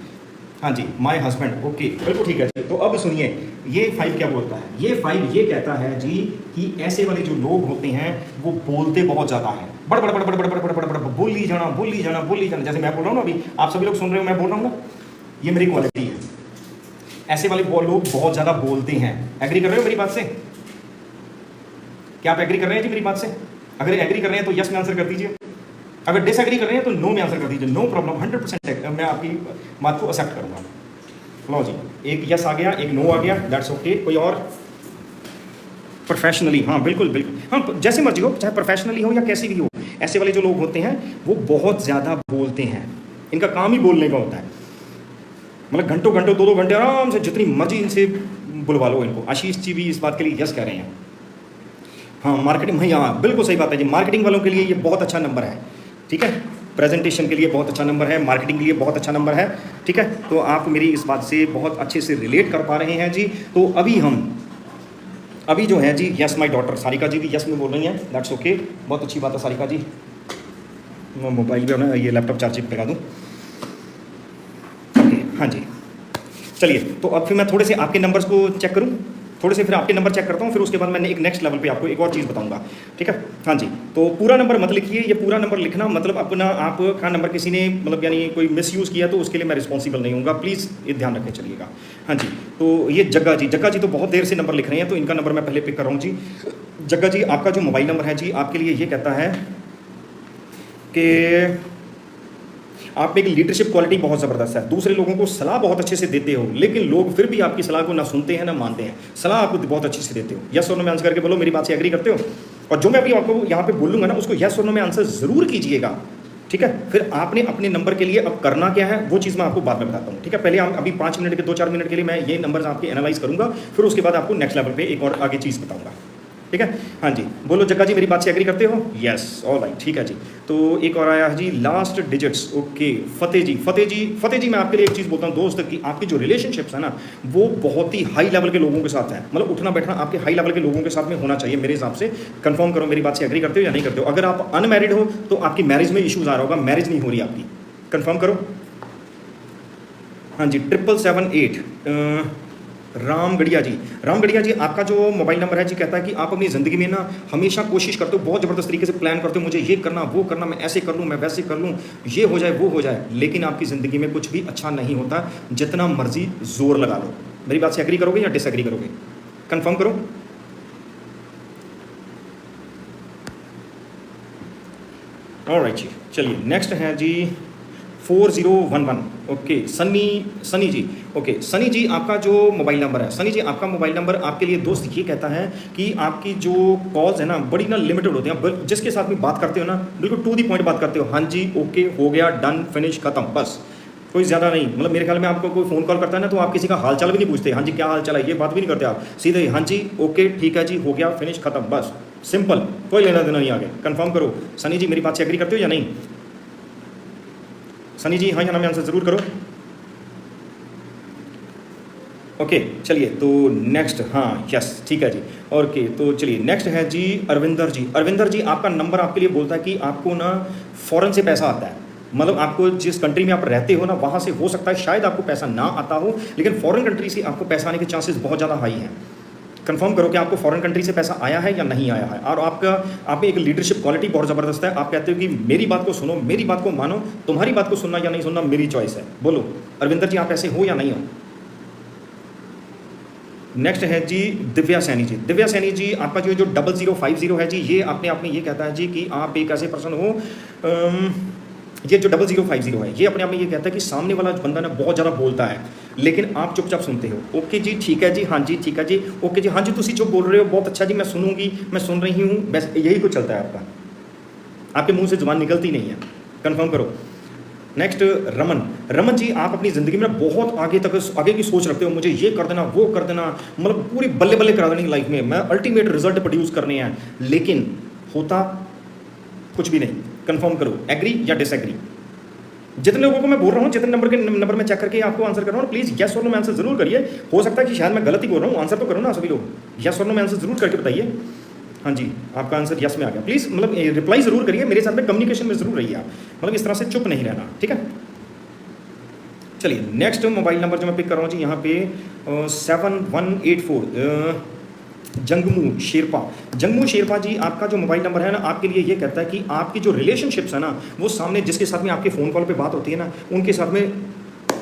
हाँ जी, माय हस्बैंड, ओके, बिल्कुल ठीक है जी। तो अब सुनिए, ये 5 क्या बोलता है। ये 5 ये कहता है जी कि ऐसे वाले जो लोग होते हैं वो बोलते बहुत ज़्यादा हैं, बड़ बड़ बड़ बड़ बड़ बड़ बड़ बड़ बोली जाना। जैसे मैं बोल रहा हूँ ना, अभी आप सभी लोग सुन रहे हो, मैं बोल रहा हूँ ना, ये मेरी क्वालिटी है। ऐसे वाले लोग बहुत ज़्यादा बोलते हैं। एग्री कर रहे हो मेरी बात से। क्या आप एग्री कर रहे हैं जी मेरी बात से? अगर एग्री कर रहे हैं तो यस में आंसर कर दीजिए, अगर डिसएग्री कर रहे हैं तो नो में आंसर कर दीजिए। नो प्रॉब्लम, 100% मैं आपकी बात को एक्सेप्ट करूँगा। लो जी, एक यस आ गया, एक नो आ गया, दैट्स ओके। कोई और? प्रोफेशनली, हाँ बिल्कुल बिल्कुल, हाँ जैसे मर्जी हो, चाहे प्रोफेशनली हो या कैसी भी हो, ऐसे वाले जो लोग होते हैं वो बहुत ज़्यादा बोलते हैं, इनका काम ही बोलने का होता है। मतलब घंटों घंटों 2-2 घंटे आराम से जितनी मर्जी इनसे बुलवा लो इनको। आशीष जी भी इस बात के लिए यस कह रहे हैं। हाँ मार्केटिंग, भाई हाँ बिल्कुल सही बात है जी, मार्केटिंग वालों के लिए ये बहुत अच्छा नंबर है, ठीक है। प्रेजेंटेशन के लिए बहुत अच्छा नंबर है, मार्केटिंग के लिए बहुत अच्छा नंबर है, ठीक है। तो आप मेरी इस बात से बहुत अच्छे से रिलेट कर पा रहे हैं जी। तो अभी जो है जी, यस माय डॉटर, सारिका जी भी यस में बोल रही हैं, दैट्स ओके, बहुत अच्छी बात है सारिका जी। मैं मोबाइल पे ना ये लैपटॉप चार्जिंग पे लगा दूँ, ओके हाँ जी। चलिए, तो अब फिर मैं थोड़े से आपके नंबर्स को चेक करूँ, थोड़े से फिर आपके नंबर चेक करता हूँ, फिर उसके बाद मैंने एक नेक्स्ट लेवल पे आपको एक और चीज़ बताऊंगा, ठीक है। हाँ जी, तो पूरा नंबर मत लिखिए, ये पूरा नंबर लिखना मतलब अपना आपका नंबर किसी ने मतलब यानी कोई मिसयूज़ किया तो उसके लिए मैं रिस्पॉन्सिबल नहीं हूँगा, प्लीज़ ये ध्यान रखें चलिएगा। हाँ जी, तो ये जग्गा जी तो बहुत देर से नंबर लिख रहे हैं, तो इनका नंबर मैं पहले पिक कर रहा हूँ जी। जग्गा जी, आपका जो मोबाइल नंबर है जी, आपके लिए ये कहता है कि आप में एक लीडरशिप क्वालिटी बहुत ज़बरदस्त है, दूसरे लोगों को सलाह बहुत अच्छे से देते हो, लेकिन लोग फिर भी आपकी सलाह को ना सुनते हैं ना मानते हैं। सलाह आपको बहुत अच्छे से देते हो। यस और नो में आंसर करके बोलो, मेरी बात से एग्री करते हो? और जो मैं अभी आपको यहाँ पे बोलूँगा ना, उसको यस और नो में आंसर ज़रूर कीजिएगा, ठीक है। फिर आपने अपने नंबर के लिए अब करना क्या है वो चीज़ मैं आपको बाद में बताता हूँ, ठीक है। पहले हम अभी 5 मिनट के 2-4 मिनट के लिए मैं ये नंबर आपके एनालाइज करूँगा, फिर उसके बाद आपको नेक्स्ट लेवल पर एक और आगे चीज़ बताऊँगा, ठीक है। हाँ जी, बोलो जग्गा जी, मेरी बात से एग्री करते हो? यस, ऑल राइट, ठीक है जी। तो एक और आया है जी, लास्ट डिजिट्स, ओके। फतेह जी, मैं आपके लिए एक चीज़ बोलता हूँ दोस्त, कि आपकी जो रिलेशनशिप्स है ना, वो बहुत ही हाई लेवल के लोगों के साथ है, मतलब उठना बैठना आपके हाई लेवल के लोगों के साथ में होना चाहिए मेरे हिसाब से। कंफर्म करो मेरी बात से एग्री करते हो या नहीं करते हो। अगर आप अनमैरिड हो तो आपकी मैरिज में इशूज़ आ रहा होगा, मैरिज नहीं हो रही आपकी, कंफर्म करो। हाँ जी, 778 रामगढ़िया जी, आपका जो मोबाइल नंबर है जी, कहता है कि आप अपनी ज़िंदगी में ना हमेशा कोशिश करते हो, बहुत ज़बरदस्त तरीके से प्लान करते हो, मुझे ये करना वो करना, मैं ऐसे कर लूँ, मैं वैसे कर लूँ, ये हो जाए वो हो जाए, लेकिन आपकी ज़िंदगी में कुछ भी अच्छा नहीं होता, जितना मर्जी जोर लगा लो। मेरी बात से एग्री करोगे या डिसएग्री करोगे? कंफर्म करो। ऑलराइट जी, चलिए नेक्स्ट है जी 4011, ओके। सनी जी, ओके। सनी जी, आपका जो मोबाइल नंबर है, सनी जी आपका मोबाइल नंबर आपके लिए दोस्त ये कहता है कि आपकी जो कॉल्स है ना बड़ी ना लिमिटेड होती हैं, जिसके साथ में बात करते हो ना बिल्कुल टू दी पॉइंट बात करते हो, हाँ जी, ओके, हो गया, डन, फिनिश, खत्म, बस, कोई ज़्यादा नहीं। मतलब मेरे ख्याल में आपको कोई फ़ोन कॉल करता है ना तो आप किसी का हाल चाल भी नहीं पूछते, हाँ जी क्या हाल चाल है, ये बात भी नहीं करते आप, सीधे हाँ जी, ओके, ठीक है जी, हो गया, फिनिश, खत्म, बस, सिंपल, कोई लेना देना नहीं आगे। कंफर्म करो सनी जी, मेरी बात से एग्री करते हो या नहीं? सनी जी हाँ या ना में आंसर ज़रूर करो। ओके चलिए, तो नेक्स्ट, हाँ यस, ठीक है जी। ओके, तो चलिए नेक्स्ट है जी अरविंदर जी, आपका नंबर आपके लिए बोलता है कि आपको ना फ़ॉरेन से पैसा आता है, मतलब आपको जिस कंट्री में आप रहते हो ना वहाँ से हो सकता है शायद आपको पैसा ना आता हो, लेकिन फॉरेन कंट्री से आपको पैसा आने के चांसेस बहुत ज़्यादा हाई हैं। कंफर्म करो कि आपको फॉरेन कंट्री से पैसा आया है या नहीं आया है। और आप में एक लीडरशिप क्वालिटी बहुत ज़बरदस्त है, आप कहते हो कि मेरी बात को सुनो, मेरी बात को मानो, तुम्हारी बात को सुनना या नहीं सुनना मेरी चॉइस है। बोलो अरविंदर जी, आप ऐसे हो या नहीं हो? नेक्स्ट है जी दिव्या सैनी जी, आपका जो 0050 है जी, ये अपने आप में ये कहता है जी कि आप एक ऐसे पर्सन हो, ये जो 0050 है ये अपने आप में ये कहता है कि सामने वाला बंदा ना बहुत ज़्यादा बोलता है लेकिन आप चुपचाप सुनते हो। ओके जी, ठीक है जी, हाँ जी, ठीक है जी, ओके जी, हाँ जी, तुसी जो बोल रहे हो बहुत अच्छा जी, मैं सुनूंगी, मैं सुन रही हूँ, बस यही कुछ चलता है आपका, आपके मुंह से जुबान निकलती नहीं है। कंफर्म करो। नेक्स्ट रमन जी, आप अपनी ज़िंदगी में बहुत आगे की सोच रखते हो, मुझे ये कर देना वो कर देना, मतलब पूरी बल्ले बल्ले करा देनी लाइफ में, मैं अल्टीमेट रिजल्ट प्रोड्यूस करने हैं, लेकिन होता कुछ भी नहीं। कंफर्म करो, एग्री या डिसएग्री? जितने लोगों को मैं बोल रहा हूँ, जितने नंबर में चेक करके आपको आंसर कर रहा हूँ, प्लीज़ यस और नो में आंसर जरूर करिए। हो सकता है कि शायद मैं गलत ही बोल रहा हूँ, आंसर तो करो ना सभी लोग, यस और नो में आंसर जरूर करके बताइए। हाँ जी, आपका आंसर यस में आ गया, प्लीज़ मतलब रिप्लाई ज़रूर करिए, मेरे साथ में कम्युनिकेशन में ज़रूर रहिए आप, मतलब इस तरह से चुप नहीं रहना, ठीक है। चलिए नेक्स्ट मोबाइल नंबर जो मैं पिक कर रहा हूँ जी यहाँ पे 7184 जंगमू शेरपा जी, आपका जो मोबाइल नंबर है ना आपके लिए ये कहता है कि आपकी जो रिलेशनशिप्स है ना वो सामने जिसके साथ में आपके फ़ोन कॉल पे बात होती है ना उनके साथ में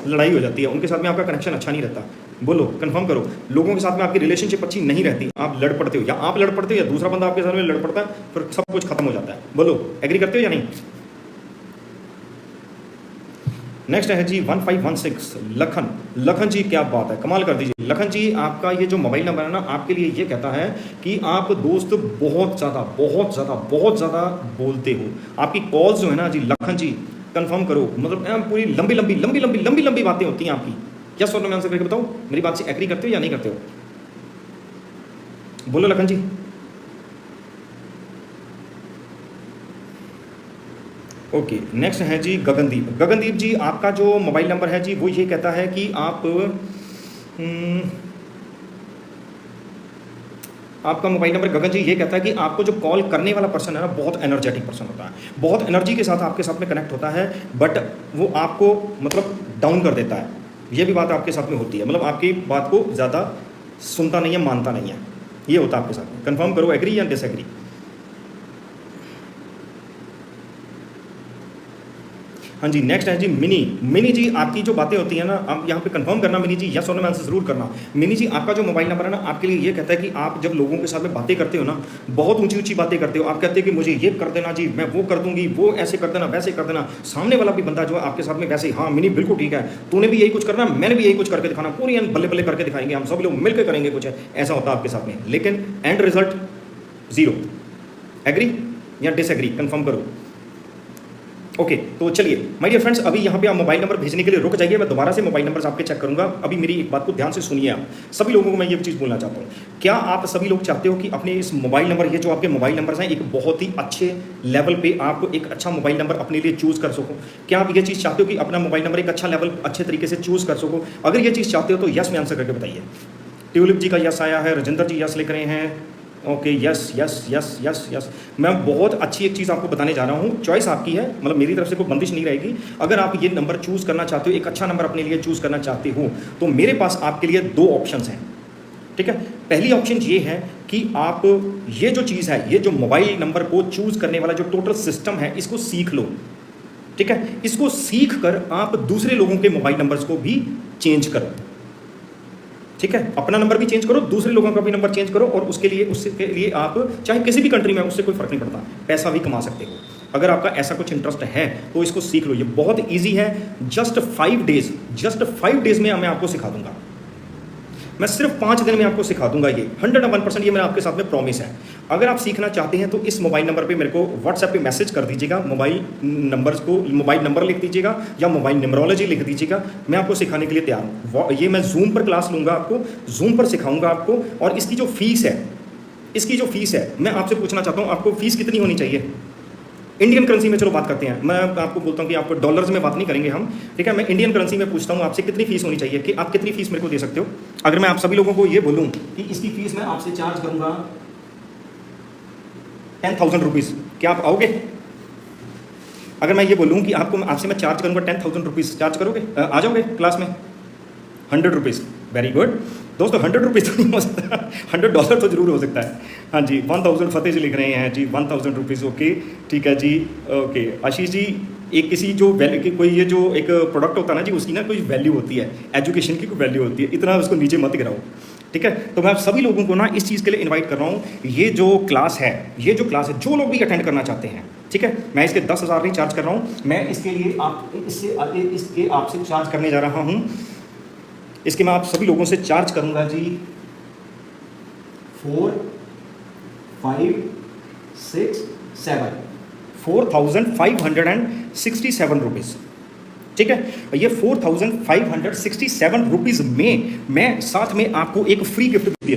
लड़ाई हो जाती है, उनके साथ में आपका कनेक्शन अच्छा नहीं रहता। बोलो, कंफर्म करो। लोगों के साथ में आपकी रिलेशनशिप अच्छी नहीं रहती, आप लड़ पड़ते हो, या आप लड़ पड़ते हो या दूसरा बंदा आपके साथ में लड़ पड़ता है, फिर सब कुछ खत्म हो जाता है। बोलो, एग्री करते हो या नहीं? नेक्स्ट है जी 1516 लखन। लखन जी क्या बात है, कमाल कर दीजिए। लखन जी आपका ये जो मोबाइल नंबर है ना, आपके लिए ये कहता है कि आप दोस्त बहुत ज़्यादा बहुत ज़्यादा बहुत ज़्यादा बोलते हो। आपकी कॉल्स जो है ना जी लखन जी, कंफर्म करो, मतलब पूरी लंबी लंबी लंबी लंबी लंबी लंबी बातें होती हैं आपकी। यस और नो में आंसर करके बताओ, मेरी बात से एग्री करते हो या नहीं करते हो? बोलो लखन जी। ओके, नेक्स्ट है जी गगनदीप। गगनदीप जी आपका जो मोबाइल नंबर है जी वो ये कहता है कि आपका मोबाइल नंबर गगन जी ये कहता है कि आपको जो कॉल करने वाला पर्सन है ना, बहुत एनर्जेटिक पर्सन होता है, बहुत एनर्जी के साथ आपके साथ में कनेक्ट होता है, बट वो आपको मतलब डाउन कर देता है। ये भी बात आपके साथ में होती है, मतलब आपकी बात को ज़्यादा सुनता नहीं है, मानता नहीं है, ये होता है आपके साथ में। कंफर्म करो, एग्री या डिसएग्री? हाँ जी, नेक्स्ट है जी मिनी। मिनी जी आपकी जो बातें होती हैं ना, आप यहाँ पे कंफर्म करना मिनी जी, यस और नो आंसर जरूर करना। मिनी जी आपका जो मोबाइल नंबर है ना, आपके लिए ये कहता है कि आप जब लोगों के साथ में बातें करते हो ना, बहुत ऊंची ऊंची बातें करते हो। आप कहते हैं कि मुझे ये कर देना जी, मैं वो कर दूंगी, वो ऐसे कर देना, वैसे कर देना। सामने वाला भी बंदा जो है आपके साथ में वैसे, हाँ मिनी बिल्कुल ठीक है, तूने भी यही कुछ करना, मैंने भी यही कुछ करके दिखाना, पूरी बल्ले बल्ले करके दिखाएंगे, हम सब लोग मिलकर करेंगे कुछ, ऐसा होता है आपके साथ में, लेकिन एंड रिजल्ट जीरो। एग्री या डिसएग्री? कंफर्म करो। ओके तो चलिए माय डियर फ्रेंड्स, अभी यहाँ पे आप मोबाइल नंबर भेजने के लिए रुक जाइए, मैं दोबारा से मोबाइल नंबर्स आपके चेक करूंगा। अभी मेरी एक बात को ध्यान से सुनिए, आप सभी लोगों को मैं ये चीज़ बोलना चाहता हूँ। क्या आप सभी लोग चाहते हो कि अपने इस मोबाइल नंबर, ये जो आपके मोबाइल नंबर्स हैं, एक बहुत ही अच्छे लेवल पे आप एक अच्छा मोबाइल नंबर अपने लिए चूज़ कर सको? क्या आप ये चीज़ चाहते हो कि अपना मोबाइल नंबर एक अच्छा लेवल, अच्छे तरीके से चूज़ कर सको? अगर ये चीज़ चाहते हो तो यस में आंसर करके बताइए। ट्यूलिप जी का यस आया है, राजेंद्र जी यस लिख रहे हैं, okay yes yes yes yes yes. मैं बहुत अच्छी एक चीज़ आपको बताने जा रहा हूँ, चॉइस आपकी है, मतलब मेरी तरफ से कोई बंदिश नहीं रहेगी। अगर आप ये नंबर चूज़ करना चाहते हो, एक अच्छा नंबर अपने लिए चूज़ करना चाहते हो, तो मेरे पास आपके लिए दो ऑप्शंस हैं, ठीक है। पहली ऑप्शन ये है कि आप ये जो चीज़ है, ये जो मोबाइल नंबर को चूज़ करने वाला जो टोटल सिस्टम है, इसको सीख लो, ठीक है। इसको सीख कर आप दूसरे लोगों के मोबाइल नंबर्स को भी चेंज करो, ठीक है। अपना नंबर भी चेंज करो, दूसरे लोगों का भी नंबर चेंज करो, और उसके लिए आप चाहे किसी भी कंट्री में, उससे कोई फर्क नहीं पड़ता, पैसा भी कमा सकते हो। अगर आपका ऐसा कुछ इंटरेस्ट है तो इसको सीख लो, ये बहुत इजी है। जस्ट 5 डेज में मैं आपको सिखा दूंगा, मैं सिर्फ 5 दिन में आपको सिखा दूंगा ये 101%, ये मेरा आपके साथ में प्रॉमिस है। अगर आप सीखना चाहते हैं तो इस मोबाइल नंबर पे मेरे को व्हाट्सएप पे मैसेज कर दीजिएगा, मोबाइल नंबर लिख दीजिएगा या मोबाइल न्यूमरोलॉजी लिख दीजिएगा, मैं आपको सिखाने के लिए तैयार हूँ। ये मैं जूम पर क्लास लूँगा, आपको जूम पर सिखाऊंगा आपको। और इसकी जो फीस है, मैं आपसे पूछना चाहता हूँ, आपको फीस कितनी होनी चाहिए? इंडियन करेंसी में चलो बात करते हैं, मैं आपको बोलता हूँ कि आपको डॉलर्स में बात नहीं करेंगे हम, ठीक है। मैं इंडियन करेंसी में पूछता हूँ आपसे, कितनी फीस होनी चाहिए, कि आप कितनी फीस मेरे को दे सकते हो? अगर मैं आप सभी लोगों को ये बोलूँ कि इसकी फीस मैं आपसे चार्ज करूँगा 10,000 रुपीज़, क्या आप आओगे? अगर मैं ये बोलूँ कि आपसे मैं चार्ज करूँगा 10,000 रुपीज़, चार्ज करोगे? आ जाओगे क्लास में? 100 रुपीज़, वेरी गुड दोस्तों। 100 रुपीज़ तो नहीं हो सकता, $100 तो जरूर हो सकता है। हाँ जी, 1000 फतेह जी लिख रहे हैं जी, 1000 रुपीज़, ओके ठीक है जी। ओके आशीष जी, एक किसी जो वैल्यू, कोई ये जो एक प्रोडक्ट होता है ना जी, उसकी ना कोई वैल्यू होती है, एजुकेशन की कोई वैल्यू होती है, इतना उसको नीचे मत गिराओ, ठीक है। तो मैं आप सभी लोगों को ना इस चीज़ के लिए इन्वाइट कर रहा हूँ। ये जो क्लास है, जो लोग भी अटेंड करना चाहते हैं, ठीक है, मैं इसके 10,000 नहीं चार्ज कर रहा हूँ, मैं इसके लिए आपसे चार्ज करने जा रहा हूँ। इसके मैं आप सभी लोगों से चार्ज करूंगा जी 4,567 रुपीज़, ठीक है। ये 4,567 रुपीज़ में मैं साथ में आपको एक फ्री गिफ्ट दे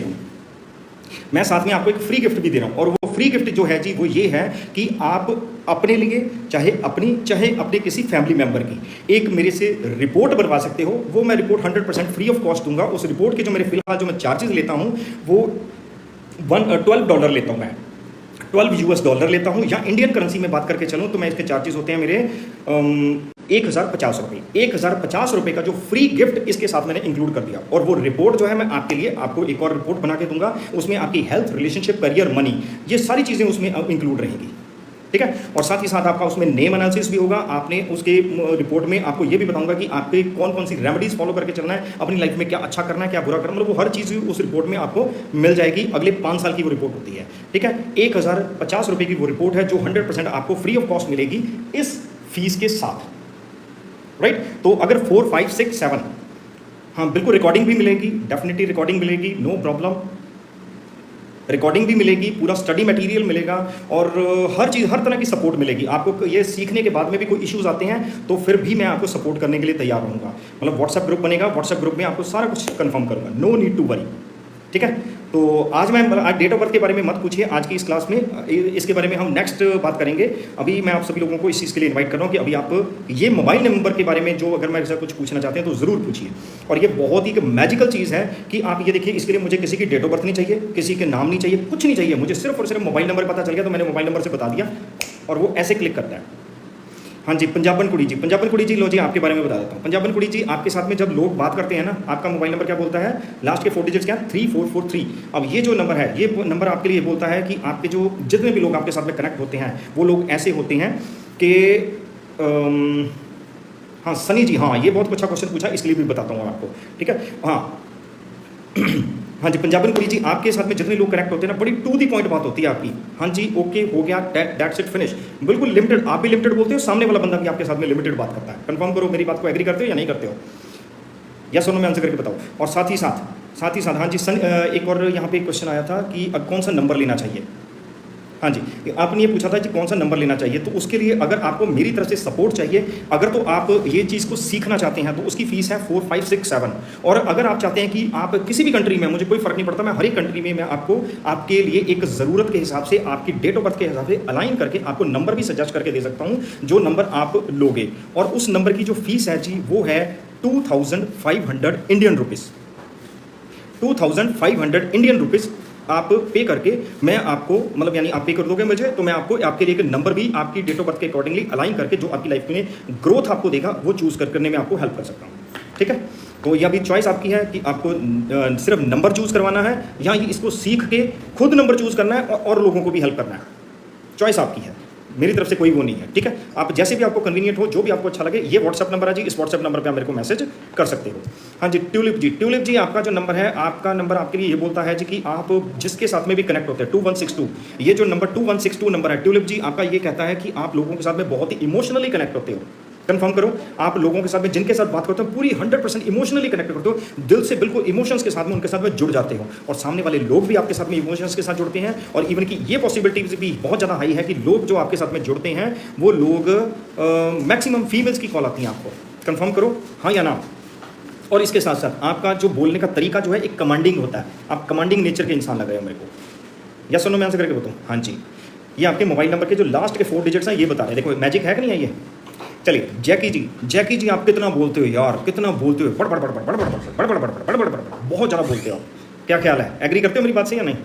रहा हूँ, और वो फ्री गिफ्ट जो है जी वो ये है कि आप अपने लिए, चाहे अपने किसी फैमिली मेंबर की एक मेरे से रिपोर्ट बनवा सकते हो। वो मैं रिपोर्ट 100% फ्री ऑफ कॉस्ट दूंगा। उस रिपोर्ट के जो मेरे फिलहाल जो मैं चार्जेस लेता हूँ वो $12 लेता हूँ, मैं $12 लेता हूँ, या इंडियन करेंसी में बात करके चलूँ तो मैं इसके चार्जेस होते हैं मेरे 1,050 रुपये। 1,050 रुपये का जो फ्री गिफ्ट इसके साथ मैंने इंक्लूड कर दिया। और वो रिपोर्ट जो है मैं आपके लिए आपको एक और रिपोर्ट बना के दूंगा, उसमें आपकी हेल्थ, रिलेशनशिप, करियर, मनी, ये सारी चीज़ें उसमें इंक्लूड रहेंगी, ठीक है। और साथ ही साथ आपका उसमें नेम एनालिसिस भी होगा। आपने उसके रिपोर्ट में आपको ये भी बताऊंगा कि आपके कौन कौन सी रेमेडीज फॉलो करके चलना है, अपनी लाइफ में क्या अच्छा करना है, क्या बुरा करना है, मतलब वो हर चीज़ उस रिपोर्ट में आपको मिल जाएगी। अगले 5 साल की वो रिपोर्ट होती है, ठीक है। 1050 रुपये की वो रिपोर्ट है जो 100% आपको फ्री ऑफ कॉस्ट मिलेगी इस फीस के साथ, राइट। तो अगर 4, 5, 6, 7, हाँ बिल्कुल रिकॉर्डिंग भी मिलेगी, डेफिनेटली रिकॉर्डिंग मिलेगी, नो प्रॉब्लम, रिकॉर्डिंग भी मिलेगी, पूरा स्टडी मटेरियल मिलेगा और हर चीज़, हर तरह की सपोर्ट मिलेगी आपको। ये सीखने के बाद में भी कोई इश्यूज आते हैं तो फिर भी मैं आपको सपोर्ट करने के लिए तैयार रहूँगा। मतलब व्हाट्सएप ग्रुप बनेगा, व्हाट्सएप ग्रुप में आपको सारा कुछ कंफर्म करूँगा, नो नीड टू वरी, ठीक है। तो आज डेट ऑफ बर्थ के बारे में मत पूछिए आज की इस क्लास में, इसके बारे में हम नेक्स्ट बात करेंगे। अभी मैं आप सभी लोगों को इस चीज़ के लिए इनवाइट कर रहा हूँ कि अभी आप ये मोबाइल नंबर के बारे में जो अगर मेरे से कुछ पूछना चाहते हैं तो ज़रूर पूछिए। और ये बहुत ही मैजिकल चीज़ है कि आप ये देखिए, इसके लिए मुझे किसी की डेट ऑफ बर्थ नहीं चाहिए, किसी के नाम नहीं चाहिए, कुछ नहीं चाहिए, मुझे सिर्फ और सिर्फ मोबाइल नंबर पता चल गया तो मैंने मोबाइल नंबर से बता दिया और वो ऐसे क्लिक करता है। हाँ जी, पंजाबन कुड़ी जी, पंजाबन कुड़ी जी, लो जी आपके बारे में बता देता हूँ। पंजाबन कुड़ी जी, आपके साथ में जब लोग बात करते हैं ना, आपका मोबाइल नंबर क्या बोलता है, लास्ट के 4 डिजिट्स क्या, 3443। अब ये जो नंबर है, ये नंबर आपके लिए बोलता है कि आपके जो जितने भी लोग आपके साथ में कनेक्ट होते हैं वो लोग ऐसे होते हैं कि हाँ सनी जी, हाँ ये बहुत अच्छा क्वेश्चन पूछा, इसके लिए भी बताता हूँ आपको, ठीक है। हाँ हाँ जी, पंजाबन कुड़ी जी, आपके साथ में जितने लोग कनेक्ट होते हैं ना, बड़ी टू दी पॉइंट बात होती है आपकी। हाँ जी, ओके हो गया, दैट्स इट, फिनिश, बिल्कुल लिमिटेड। आप भी लिमिटेड बोलते हो, सामने वाला बंदा भी आपके साथ में लिमिटेड बात करता है। कंफर्म करो मेरी बात को, एग्री करते हो या नहीं करते हो, या सुनो मैं आंसर करके बताओ। और साथ ही साथ हाँ जी एक और यहाँ पे एक क्वेश्चन आया था कि अब कौन सा नंबर लेना चाहिए। हाँ जी, आपने ये पूछा था कि कौन सा नंबर लेना चाहिए, तो उसके लिए अगर आपको मेरी तरफ से सपोर्ट चाहिए, अगर तो आप ये चीज़ को सीखना चाहते हैं तो उसकी फ़ीस है 4, 5, 6, 7। और अगर आप चाहते हैं कि आप किसी भी कंट्री में, मुझे कोई फ़र्क नहीं पड़ता, मैं हर एक कंट्री में मैं आपको आपके लिए एक ज़रूरत के हिसाब से, आपकी डेट ऑफ बर्थ के हिसाब से अलाइन करके आपको नंबर भी सजेस्ट करके दे सकता हूँ जो नंबर आप लोगे। और उस नंबर की जो फ़ीस है जी वो है 2500 इंडियन रुपीज़, 2500 इंडियन रुपीज़ आप पे करके मैं आपको, मतलब यानी आप पे कर दोगे मुझे तो मैं आपको आपके लिए एक नंबर भी आपकी डेट ऑफ बर्थ के अकॉर्डिंगली अलाइन करके जो आपकी लाइफ में ग्रोथ आपको देगा वो चूज़ करने में आपको हेल्प कर सकता हूँ, ठीक है। तो यह भी चॉइस आपकी है कि आपको सिर्फ नंबर चूज़ करवाना है या इसको सीख के खुद नंबर चूज़ करना है और लोगों को भी हेल्प करना है। चॉइस आपकी है, मेरी तरफ से कोई वो नहीं है, ठीक है। आप जैसे भी आपको कन्वीनियंट हो, जो भी आपको अच्छा लगे, ये व्हाट्सएप नंबर है जी, इस व्हाट्सएप नंबर पे आप मेरे को मैसेज कर सकते हो। हाँ जी, ट्यूलिप जी आपका जो नंबर है, आपका नंबर आपके लिए ये बोलता है जी कि आप जिसके साथ में भी कनेक्ट होते हैं 2162, ये जो नंबर 2162 नंबर है ट्यूलिप जी आपका, ये कहता है कि आप लोगों के साथ में बहुत ही इमोशनली कनेक्ट होते हो। कंफर्म करो, आप लोगों के साथ में जिनके साथ बात करते हो पूरी 100% इमोशनली कनेक्ट करते हो, दिल से बिल्कुल इमोशंस के साथ में उनके साथ में जुड़ जाते हो। और सामने वाले लोग भी आपके साथ में इमोशंस के साथ जुड़ते हैं। और इवन कि ये पॉसिबिलिटी भी बहुत ज़्यादा हाई है कि लोग जो आपके साथ में जुड़ते हैं वो लोग मैक्सिमम फीमेल्स की कॉल आती हैं आपको। कंफर्म करो हाँ या ना। और इसके साथ साथ आपका जो बोलने का तरीका जो है एक कमांडिंग होता है, आप कमांडिंग नेचर के इंसान लग रहे हो मेरे को। या सुनो मैं आंसर करके बताऊँ। हाँ जी, ये आपके मोबाइल नंबर के जो लास्ट के 4 डिजिट्स हैं ये बता रहे हैं। देखो मैजिक है कि नहीं है ये। चलिए जैकी जी आप कितना बोलते हो यार, कितना बोलते हो, बड़ बड़ बड़ बड़ बड़ बड़ बड़ बड़ बड़ बड़ बड़ बहुत ज़्यादा बोलते हो। क्या ख्याल है, एग्री करते हो मेरी बात से या नहीं।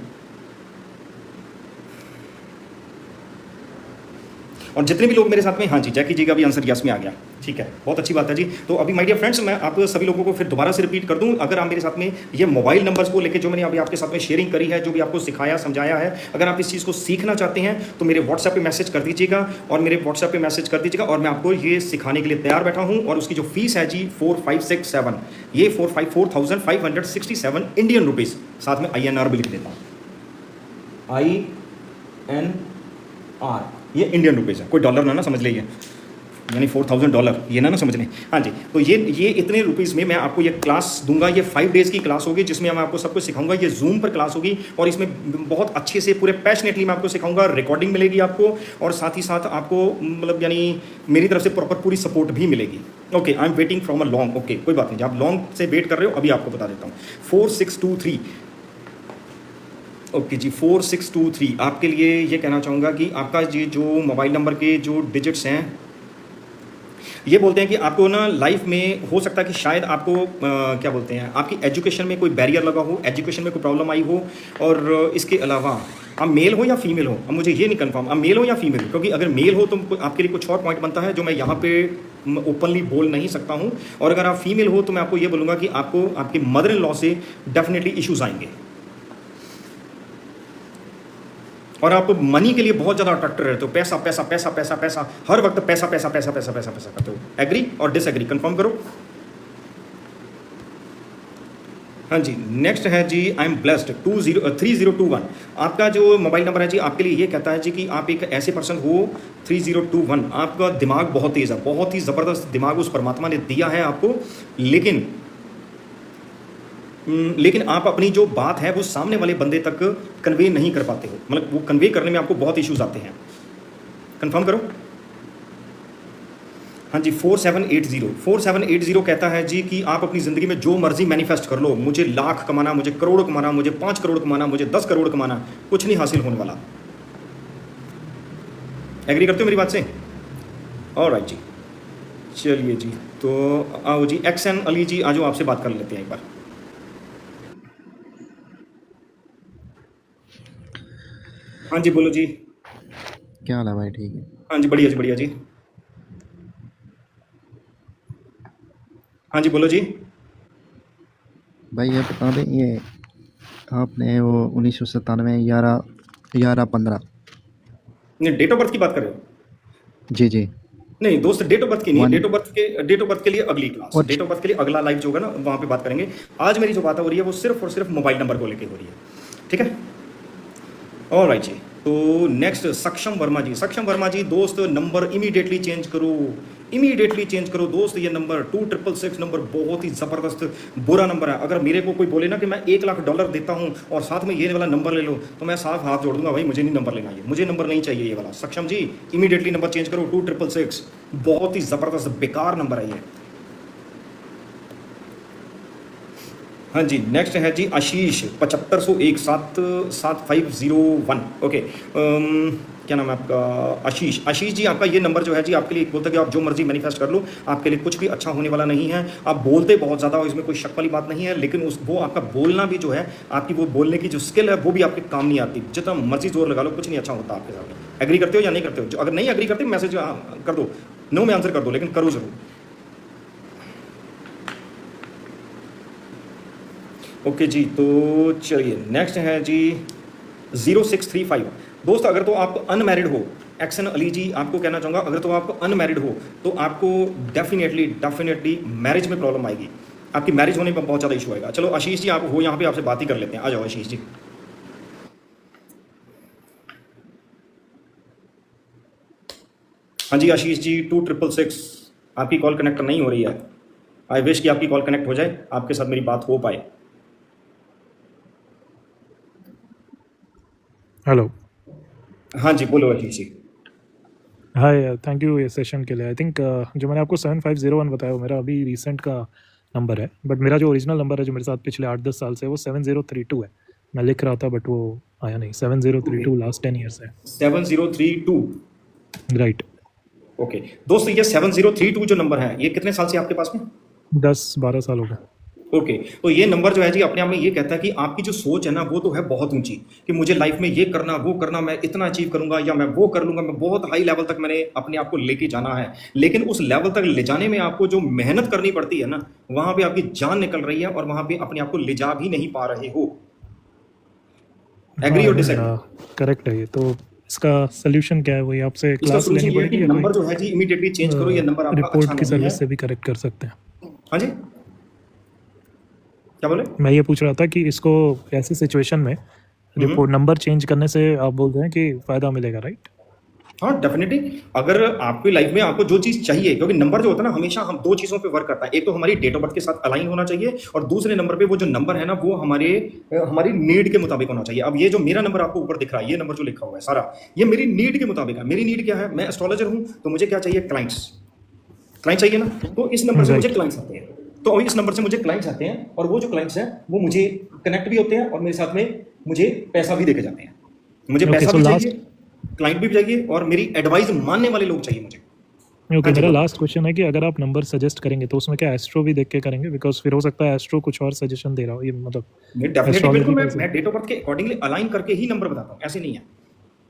और जितने भी लोग मेरे साथ में, हाँ जी जैकी जी का भी आंसर यस में आ गया, ठीक है, बहुत अच्छी बात है जी। तो अभी माय डियर फ्रेंड्स, मैं आप सभी लोगों को फिर दोबारा से रिपीट कर दूं, अगर आप मेरे साथ में ये मोबाइल नंबर्स को लेके जो मैंने अभी आपके साथ में शेयरिंग करी है, जो भी आपको सिखाया समझाया है, अगर आप इस चीज़ को सीखना चाहते हैं तो मेरे व्हाट्सएप पे मैसेज कर दीजिएगा और मेरे व्हाट्सएप पे मैसेज कर दीजिएगा और मैं आपको ये सिखाने के लिए तैयार बैठा हूँ। और उसकी जो फीस है जी 4567, ये 4567 इंडियन रुपीज़, साथ में INR भी लिख देता हूँ, INR, ये इंडियन रुपीज़ है, कोई डॉलर ना समझ लीजिए, यानी $4000 ये ना समझ लें। हाँ जी, तो ये इतने रुपीज़ में मैं आपको ये क्लास दूंगा। ये 5 डेज़ की क्लास होगी जिसमें मैं आपको सब कुछ सिखाऊंगा। ये जूम पर क्लास होगी और इसमें बहुत अच्छे से पूरे पैशनेटली मैं आपको सिखाऊंगा। रिकॉर्डिंग मिलेगी आपको और साथ ही साथ आपको मतलब यानी मेरी तरफ से प्रॉपर पूरी सपोर्ट भी मिलेगी। Okay, I am waiting from a long, okay कोई बात नहीं, आप लॉन्ग से वेट कर रहे हो, अभी आपको बता देता हूँ। 4623, ओके जी 4623 आपके लिए ये कहना चाहूँगा कि आपका ये जो मोबाइल नंबर के जो डिजिट्स हैं ये बोलते हैं कि आपको ना लाइफ में हो सकता है कि शायद आपको क्या बोलते हैं, आपकी एजुकेशन में कोई बैरियर लगा हो, एजुकेशन में कोई प्रॉब्लम आई हो। और इसके अलावा आप मेल हो या फीमेल हो, अब मुझे ये नहीं कंफर्म आप मेल हो या फीमेल हो, क्योंकि अगर मेल हो तो आपके लिए कुछ और पॉइंट बनता है जो मैं यहाँ पे ओपनली बोल नहीं सकता हूँ। और अगर आप फीमेल हो तो मैं आपको ये बोलूँगा कि आपको आपके मदर इन लॉ से डेफिनेटली इशूज़ आएंगे। और आप मनी के लिए बहुत ज़्यादा अट्रैक्ट रहते हो, पैसा पैसा पैसा पैसा पैसा, हर वक्त पैसा पैसा पैसा पैसा पैसा पैसा करते हो। एग्री और डिसएग्री कंफर्म करो। हाँ जी, नेक्स्ट है जी, आई एम ब्लेस्ड 3021। आपका जो मोबाइल नंबर है जी, आपके लिए ये कहता है जी कि आप एक ऐसे पर्सन हो 3021। आपका दिमाग बहुत तेज़ है, बहुत ही ज़बरदस्त दिमाग उस परमात्मा ने दिया है आपको, लेकिन आप अपनी जो बात है वो सामने वाले बंदे तक कन्वे नहीं कर पाते हो, मतलब वो कन्वे करने में आपको बहुत इश्यूज आते हैं। कंफर्म करो। हाँ जी, 4780 कहता है जी कि आप अपनी ज़िंदगी में जो मर्जी मैनिफेस्ट कर लो, मुझे लाख कमाना, मुझे करोड़ कमाना, मुझे 5 करोड़ कमाना, मुझे 10 करोड़ कमाना, कुछ नहीं हासिल होने वाला। एग्री करते हो मेरी बात से? ऑलराइट जी, चलिए जी, तो आओ जी, XN अली जी आज आपसे बात कर लेते हैं एक बार। हाँ जी, बोलो जी। क्या हाल है भाई? ठीक है। हाँ जी, बढ़िया जी, बढ़िया जी। हाँ जी, बोलो जी। भाई ये बता दें, ये आपने वो 1997 11/15 नहीं, डेट ऑफ बर्थ की बात कर रहे हो? जी जी। नहीं दोस्त, डेट ऑफ बर्थ की नहीं, वन डेट ऑफ बर्थ के लिए अगली क्लास, और डेट ऑफ बर्थ के लिए अगला लाइव जो होगा ना वहाँ पे बात करेंगे। आज मेरी जो बात हो रही है वो सिर्फ और सिर्फ मोबाइल नंबर को लेके हो रही है, ठीक है? ऑलराइट जी, तो नेक्स्ट सक्षम वर्मा जी। सक्षम वर्मा जी, दोस्त नंबर इमीडिएटली चेंज करो, इमीडिएटली चेंज करो दोस्त। ये नंबर 2666 नंबर बहुत ही ज़बरदस्त बुरा नंबर है। अगर मेरे को कोई बोले ना कि मैं $1,00,000 देता हूँ और साथ में ये वाला नंबर ले लो, तो मैं साफ हाथ जोड़ दूंगा, भाई मुझे नहीं नंबर लेना, ये मुझे नंबर नहीं चाहिए ये वाला। सक्षम जी, इमीडिएटली नंबर चेंज करो, 2666 बहुत ही ज़बरदस्त बेकार नंबर है ये। हाँ जी, नेक्स्ट है जी आशीष 7501 7501। ओके, क्या नाम है आपका? आशीष। आशीष जी, आपका ये नंबर जो है जी आपके लिए बोलता है कि आप जो मर्जी मैनिफेस्ट कर लो, आपके लिए कुछ भी अच्छा होने वाला नहीं है। आप बोलते बहुत ज़्यादा हो, इसमें कोई शक वाली बात नहीं है, लेकिन वो आपका बोलना भी जो है, आपकी वो बोलने की जो स्किल है वो भी आपके काम नहीं आती। जितना मर्जी जोर लगा लो, कुछ नहीं अच्छा होता आपके साथ। एग्री करते हो या नहीं करते हो? अगर नहीं एग्री करते मैसेज कर दो, नो में आंसर कर दो, लेकिन करो जरूर। ओके जी, तो चलिए नेक्स्ट है जी 0635। दोस्त अगर तो आप अनमैरिड हो, एक्सन अली जी आपको कहना चाहूँगा, अगर तो आप अनमैरिड हो तो आपको डेफिनेटली मैरिज में प्रॉब्लम आएगी, आपकी मैरिज होने में बहुत ज़्यादा इशू आएगा। चलो आशीष जी आप हो यहाँ पे, आपसे बात ही कर लेते हैं। आ जाओ आशीष जी। हाँ जी आशीष जी, 2666 आपकी कॉल कनेक्ट नहीं हो रही है। आई विश कि आपकी कॉल कनेक्ट हो जाए, आपके साथ मेरी बात हो पाए। हेलो। हाँ जी, बोलो आशीष जी। हाय, थैंक यू ये सेशन के लिए। आई थिंक जो मैंने आपको 7501 बताया वो मेरा अभी रिसेंट का नंबर है, बट मेरा जो ओरिजिनल नंबर है जो मेरे साथ पिछले 8-10 साल से, वो 7032 है। मैं लिख रहा था बट वो आया नहीं। 7032 लास्ट 10 ईयर्स है। 7032 राइट। ओके दोस्त, ये 7032 जो नंबर है ये कितने साल से आपके पास में? 10-12 साल हो गए। ओके, तो ये नंबर जो है जी अपने आप में ये कहता है कि आपकी जो सोच है ना वो तो है बहुत ऊंची, कि मुझे लाइफ में ये करना वो करना, मैं इतना अचीव करूंगा या मैं वो कर लूंगा, मैं बहुत हाई लेवल तक मैंने अपने आप को लेके जाना है। लेकिन उस लेवल तक ले जाने में आपको जो मेहनत करनी पड़ती है ना, वहां पे आपकी जान निकल रही है और वहां पे अपने आप को ले जा भी नहीं पा रहे हो। एग्री और डिसएग्री? करेक्ट है ये। तो इसका सोल्यूशन क्या है? वही आपसे क्लास लेनी पड़ेगी? नंबर जो है जी इमीडिएटली चेंज करो, ये नंबर आपका अच्छा रिपोर्ट की नहीं है। सर्विस से भी करेक्ट कर सकते हैं। हाँ जी, क्या बोले? मैं ये पूछ रहा था कि इसको ऐसी सिचुएशन में रिपोर्ट नंबर चेंज करने से आप बोल रहे हैं कि फ़ायदा मिलेगा, राइट? हाँ डेफिनेटली, अगर आपकी लाइफ में आपको जो चीज़ चाहिए, क्योंकि नंबर जो होता है ना हमेशा हम दो चीज़ों पे वर्क करता है। एक तो हमारी डेट ऑफ बर्थ के साथ अलाइन होना चाहिए और दूसरे नंबर पे वो जो नंबर है ना वो हमारी नीड के मुताबिक होना चाहिए। अब ये जो मेरा नंबर आपको ऊपर दिख रहा है, ये नंबर जो लिखा हुआ है सारा, ये मेरी नीड के मुताबिक है। मेरी नीड क्या है? मैं एस्ट्रोलॉजर हूँ, तो मुझे क्या चाहिए? क्लाइंट्स चाहिए ना, तो इस नंबर से मुझे क्लाइंट्स आते हैं। तो इस नंबर से मुझे क्लाइंट्स आते हैं और वो जो क्लाइंट्स हैं वो मुझे कनेक्ट भी होते हैं और मेरे साथ में मुझे पैसा भी देके जाते हैं। मुझे पैसा भी चाहिए, क्लाइंट भी चाहिए और मेरी एडवाइस मानने वाले लोग चाहिए मुझे। ओके, मेरा लास्ट क्वेश्चन है कि अगर आप नंबर सजेस्ट करेंगे तो उसमें क्या एस्ट्रो भी देख के करेंगे? बिकॉज फिर हो सकता है एस्ट्रो कुछ और सजेशन दे रहा हो, ये मतलब डेफिनेटली बिल्कुल, मैं डेट ऑफ बर्थ के अकॉर्डिंगली अलाइन करके ही नंबर बताता हूँ, ऐसे नहीं है।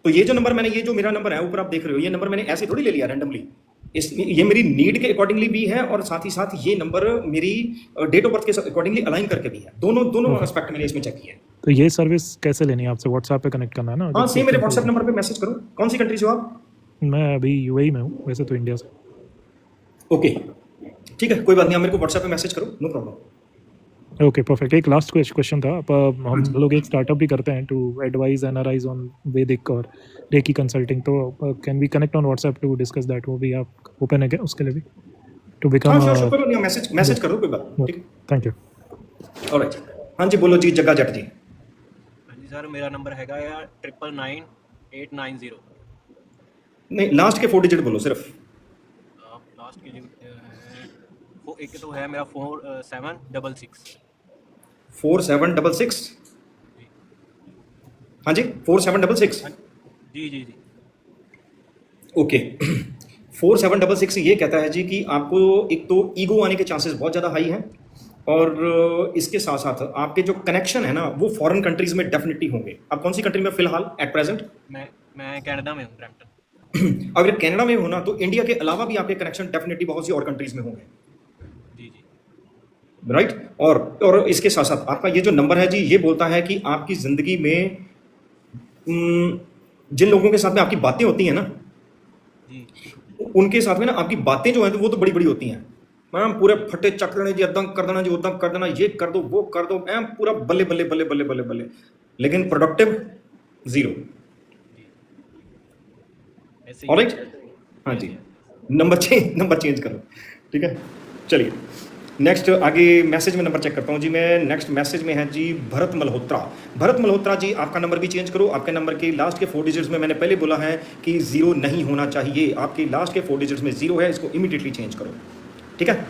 तो ये जो नंबर मैंने, ये जो मेरा नंबर है ऊपर आप देख रहे हो, ये नंबर मैंने ऐसे थोड़ी ले लिया रैंडमली। ये मेरी नीड के अकॉर्डिंगली भी है और साथ ही साथ ये नंबर मेरी डेट ऑफ बर्थ के अकॉर्डिंगली अलाइन करके भी है। दोनों दोनों ओके। एस्पेक्ट मैंने इसमें चेक किया है। तो ये सर्विस कैसे लेनी है आपसे? व्हाट्सएप पे कनेक्ट करना है ना? हाँ, जब सेम मेरे सिस्टम व्हाट्सएप खोलूँ। नंबर पे मैसेज करो। कौन सी कंट्री से हो आप? मैं अभी यूएई में हूँ, वैसे तो इंडिया से। ओके, ठीक है, कोई बात नहीं, आप मेरे को व्हाट्सएप पे मैसेज करो, नो प्रॉब्लम। Okay, perfect. एक लास्ट क्वेश्चन था। हाँ हम जी। लोग एक स्टार्टअप भी करते हैं to advise NRIs on Vedic और रेकी कंसल्टिंग, तो can we connect on WhatsApp to discuss that? वो भी आप ओपन है क्या उसके लिए भी, टू बिकम? हाँ, श्योर, कोई बात नहीं, मैसेज कर दो, कोई बात नहीं, ठीक थैंक यू। है। ऑलराइट, हाँ जी, बोलो जी, जग्गा जट जी। हाँ जी सर, मेरा नंबर हैगा यार 999-890। नहीं, लास्ट के 4 डिजिट बोलो सिर्फ। लास्ट के वो एक तो है मेरा 4766। 4766। हाँ जी, 4766। जी जी जी। ओके। 4766 ये कहता है जी कि आपको एक तो ईगो आने के चांसेस बहुत ज़्यादा हाई हैं, और इसके साथ साथ आपके जो कनेक्शन है ना वो फॉरेन कंट्रीज में डेफिनेटली होंगे। आप कौन सी कंट्री में फिलहाल एट प्रेजेंट? मैं कनाडा में हूँ, ब्रैम्पटन। अगर कनाडा में हो ना तो इंडिया के अलावा भी आपके कनेक्शन डेफिनेटली बहुत सी और कंट्रीज में होंगे, जी जी। राइट। और इसके साथ साथ आपका ये जो नंबर है जी, ये बोलता है कि आपकी ज़िंदगी में जिन लोगों के साथ में आपकी बातें होती हैं ना, जी उनके साथ में ना आपकी बातें जो हैं तो वो तो बड़ी बड़ी होती हैं। मैम पूरे फटे चक देने जी, अदम कर देना जी, उदम कर देना, ये कर दो, वो कर दो, मैम पूरा बल्ले बल्ले बल्ले बल्ले बल्ले बल्ले, लेकिन प्रोडक्टिव जीरो। ऐसे ही ऑलराइट, हाँ जी, नंबर चेंज करो, ठीक है। चलिए नेक्स्ट आगे मैसेज में नंबर चेक करता हूँ जी मैं। नेक्स्ट मैसेज में है जी भरत मल्होत्रा। भरत मल्होत्रा जी, आपका नंबर भी चेंज करो। आपके नंबर के लास्ट के 4 डिजिट्स में मैंने पहले बोला है कि 0 नहीं होना चाहिए, आपके लास्ट के 4 डिजिट्स में 0 है, इसको इमीडिएटली चेंज करो, ठीक है।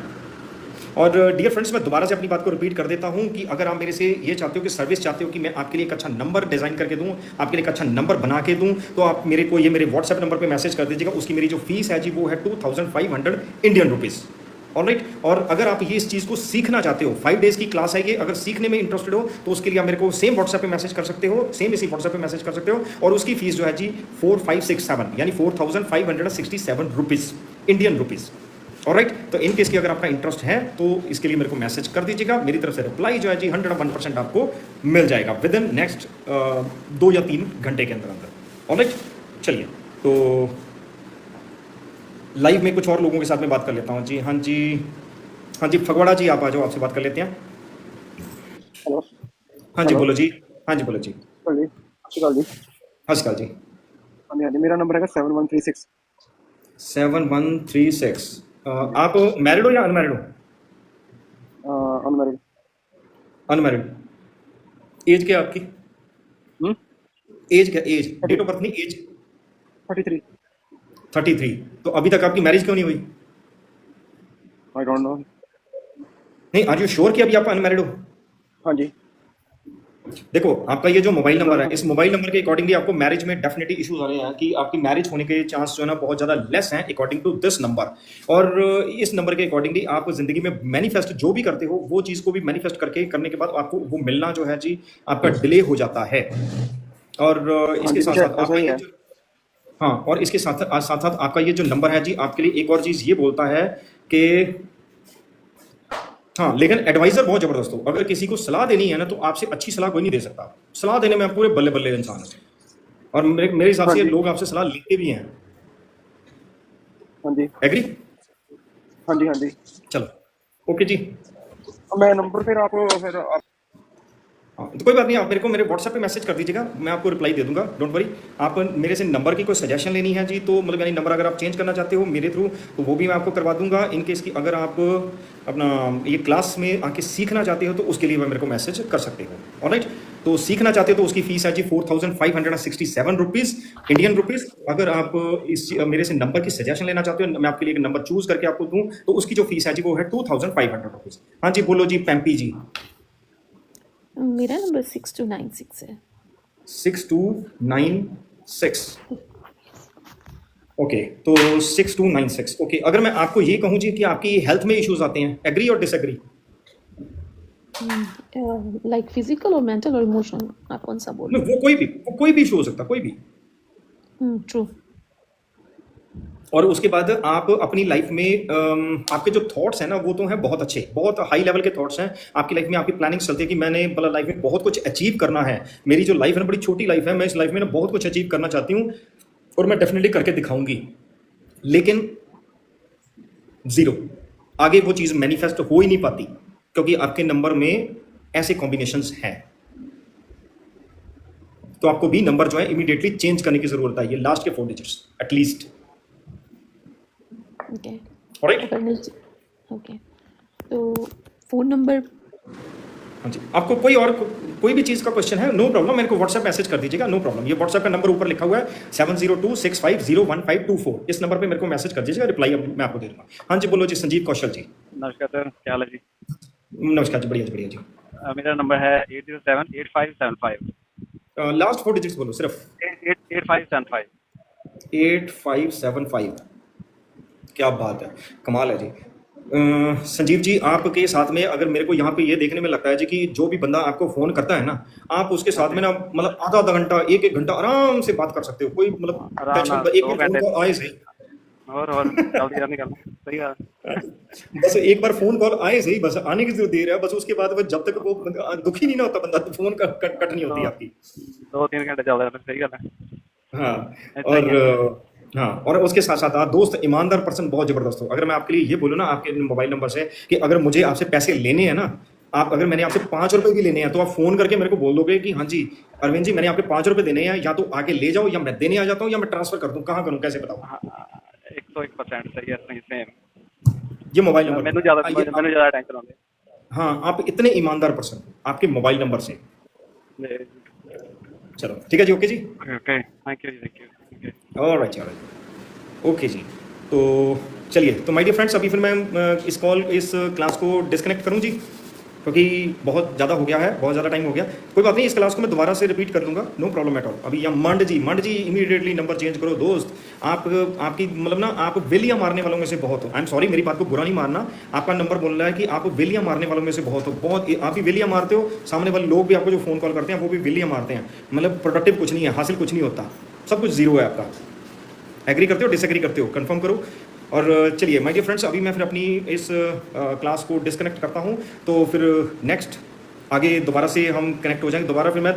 और डियर फ्रेंड्स, मैं दोबारा से अपनी बात को रिपीट कर देता हूं कि अगर आप मेरे से ये चाहते हो कि सर्विस चाहते हो कि मैं आपके लिए एक अच्छा नंबर डिज़ाइन करके दूं, आपके लिए एक अच्छा नंबर बना के दूं, तो आप मेरे को ये मेरे व्हाट्सएप नंबर पे मैसेज कर दीजिएगा। उसकी मेरी जो फीस है जी वो है 2500 इंडियन रुपीज़। ऑलराइट। और अगर आप ये इस चीज़ को सीखना चाहते हो, 5 डेज़ की क्लास है ये, अगर सीखने में इंटरेस्टेड हो तो उसके लिए आप मेरे को सेम व्हाट्सएप पे मैसेज कर सकते हो, सेम इसी व्हाट्सएप पे मैसेज कर सकते हो। और उसकी फीस जो है जी 4567 यानी 4567 रुपीज़, इंडियन रुपीज़। ऑलराइट। तो इन केस की अगर आपका इंटरेस्ट है तो इसके लिए मेरे को मैसेज कर दीजिएगा। मेरी तरफ से रिप्लाई जो है जी 101% आपको मिल जाएगा विद इन नेक्स्ट 2 या 3 घंटे के अंदर अंदर। ऑलराइट, चलिए तो लाइव में कुछ और लोगों के साथ में बात कर लेता हूँ जी। हाँ जी, हाँ जी, फगवाड़ा जी आप आ जाओ, आपसे बात कर लेते हैं। हेलो। हाँ जी हेलो। बोलो जी। हाँ जी बोलो जी। जी श्रीकाल जी। हाँ श्रीकाल जी। हाँ जी हाँ जी, मेरा नंबर है 7136। 7136। आप मैरिड हो या अनमैरिड हो? अनमैरिड। अनमैरिड। एज क्या आपकी? एज क्या? एज, डेट ऑफ बर्थ नहीं, एज। 33। 33। तो अभी तक आपकी मैरिज क्यों नहीं हुई? I don't know. नहीं, आर यू श्योर कि अभी आप अनमैरिड हो? हाँ जी। देखो आपका ये जो मोबाइल नंबर है, इस मोबाइल नंबर के अकॉर्डिंगली आपको मैरिज में डेफिनेटली इश्यूज आ रहे हैं कि आपकी मैरिज होने के चांस जो है ना बहुत ज़्यादा लेस हैं अकॉर्डिंग टू दिस नंबर। और इस नंबर के अकॉर्डिंगली आप जिंदगी में मैनिफेस्ट जो भी करते हो वो चीज़ को भी मैनिफेस्ट करने के बाद आपको वो मिलना जो है जी आपका डिले हो जाता है। और इसके साथ साथ आपका ये जो, हाँ, और इसके साथ साथ आपका ये जो नंबर है जी आपके लिए एक और चीज़ ये बोलता है कि हाँ, लेकिन एडवाइजर बहुत जबरदस्त हो। अगर किसी को सलाह देनी है ना तो आपसे अच्छी सलाह कोई नहीं दे सकता। सलाह देने में आप पूरे बल्ले बल्ले इंसान हैं, और मेरे हिसाब से लोग आपसे सलाह लेते भी हैं। हाँ जी। एग्री? हाँ जी हाँ जी। चलो ओके जी। मैं नंबर फिर आप हाँ, तो कोई बात नहीं, आप मेरे को मेरे व्हाट्सएप पे मैसेज कर दीजिएगा, मैं आपको रिप्लाई दे दूंगा, डोंट वरी। आप मेरे से नंबर की कोई सजेशन लेनी है जी तो मतलब यानी नंबर अगर आप चेंज करना चाहते हो मेरे थ्रू तो वो भी मैं आपको करवा दूंगा। इन केस की अगर आप अपना ये क्लास में आके सीखना चाहते हो तो उसके लिए मेरे को मैसेज कर सकते हो। ऑलराइट। तो सीखना चाहते हो तो उसकी फीस है जी 4567 रुपीज़, इंडियन रुपीज़। अगर आप इस मेरे से नंबर की सजेशन लेना चाहते हो, मैं आपके लिए एक नंबर चूज करके आपको दूँ तो उसकी जो फीस है जी वो है 2500 रुपीज़। हाँ जी बोलो जी पैम्पी जी। मेरा नंबर 6296 है। 6296। ओके, तो 6296। ओके, अगर मैं आपको ये कहूँ जी कि आपकी हेल्थ में इश्यूज आते हैं, एग्री और डिसएग्री? लाइक फिजिकल और मेंटल और इमोशनल, आप कौन सा बोल रहे वो कोई भी इशू हो सकता, कोई भी। हो? ट्रू। और उसके बाद आप अपनी लाइफ में आपके जो थॉट्स हैं ना वो तो हैं बहुत अच्छे, बहुत हाई लेवल के थॉट्स हैं आपकी लाइफ में। आपकी प्लानिंग चलती है कि मैंने मतलब लाइफ में बहुत कुछ अचीव करना है, मेरी जो लाइफ है ना बड़ी छोटी लाइफ है, मैं इस लाइफ में ना बहुत कुछ अचीव करना चाहती हूँ और मैं डेफिनेटली करके दिखाऊंगी। लेकिन जीरो, आगे वो चीज़ मैनिफेस्ट हो ही नहीं पाती क्योंकि आपके नंबर में ऐसे कॉम्बिनेशंस हैं। तो आपको भी नंबर जो है इमीडिएटली चेंज करने की जरूरत है, ये लास्ट के 4 डिजिट्स एटलीस्ट। ओके, ऑलराइट, अगर नहीं, ओके, तो फ़ोन नंबर, हाँ जी। आपको कोई भी चीज़ का क्वेश्चन है, नो प्रॉब्लम, मेरे को व्हाट्सएप मैसेज कर दीजिएगा, नो प्रॉब्लम। ये व्हाट्सएप का नंबर ऊपर लिखा हुआ है 7026501524, इस नंबर पे मेरे को मैसेज कर दीजिएगा, रिप्लाई मैं आपको दे दूंगा। हाँ जी, बोलो जी, संजीव कौशल जी। नमस्कार सर, क्या हाल है जी? नमस्कार जी, बढ़िया जी, बढ़िया जी। मेरा नंबर है 807-8575। लास्ट 4 डिजिट्स बोलो सिर्फ। 8575। 8575, क्या बात है, कमाल है जी। संजीव जी, आपके साथ में अगर मेरे को यहाँ पे ये देखने में लगता है जी कि जो भी बंदा आपको फ़ोन करता है ना, आप उसके साथ में ना मतलब आधा घंटा, एक घंटा आराम से बात कर सकते हो, कोई मतलब टेंशन, एक बार फ़ोन कॉल आए सही, और जल्दी जल्दी करना, सही बात है। बस एक बार फ़ोन कॉल आए सही, बस आने की जो देर है, बस उसके बाद जब तक वो दुखी नहीं ना होता बंदा, तो फ़ोन कट नहीं होती आपकी। 2-3 घंटे चल रहा है, सही बात है। हाँ, हाँ, और उसके साथ साथ आप दोस्त, ईमानदार पर्सन बहुत ज़बरदस्त हो। अगर मैं आपके लिए ये बोलूँ ना आपके मोबाइल नंबर से कि अगर मुझे आपसे पैसे लेने हैं ना, आप अगर मैंने आपसे 5 रुपए भी लेने हैं तो आप फ़ोन करके मेरे को बोल दोगे कि हाँ जी अरविंद जी, मैंने आपके 5 रुपए देने हैं, या तो आके ले जाओ, या मैं देने आ जाता हूँ, या मैं ट्रांसफ़र कर दूँ, कहाँ करूँ, कैसे बताओ? 101% सही है, सही सेम। ये मोबाइल नंबर, मैंने ज़्यादा टेंशन होती है। हाँ, आप इतने ईमानदार पर्सन आपके मोबाइल नंबर से। चलो ठीक है जी, ओके जी, ओके, थैंक यू जी, थैंक यू। ऑलराइट जी, ऑलराइट, ओके जी। तो चलिए, तो माय डियर फ्रेंड्स, अभी फिर मैं इस क्लास को डिस्कनेक्ट करूं जी, क्योंकि बहुत ज़्यादा हो गया है, बहुत ज़्यादा टाइम हो गया। कोई बात नहीं, इस क्लास को मैं दोबारा से रिपीट कर दूंगा, नो प्रॉब्लम एट ऑल। अभी यहाँ मंड जी इमीडिएटली नंबर चेंज करो दोस्त। आपकी मतलब ना, आप वेलियाँ मारने वालों में से बहुत हो। आई एम सॉरी, मेरी बात को बुरा नहीं मारना, आपका नंबर बोल रहा है कि आप वेलियाँ मारने वालों में से बहुत हो, बहुत आप भी वेलियाँ मारते हो, सामने वाले लोग भी आपको जो फ़ोन कॉल करते हैं वो भी वेलियाँ मारते हैं। मतलब प्रोडक्टिव कुछ नहीं है, हासिल कुछ नहीं होता, सब कुछ जीरो है आपका। एग्री करते हो, डिसएग्री करते हो, कंफर्म करो। और चलिए माय डियर फ्रेंड्स, अभी मैं फिर अपनी इस क्लास को डिस्कनेक्ट करता हूँ, तो फिर नेक्स्ट आगे दोबारा से हम कनेक्ट हो जाएंगे दोबारा। फिर मैं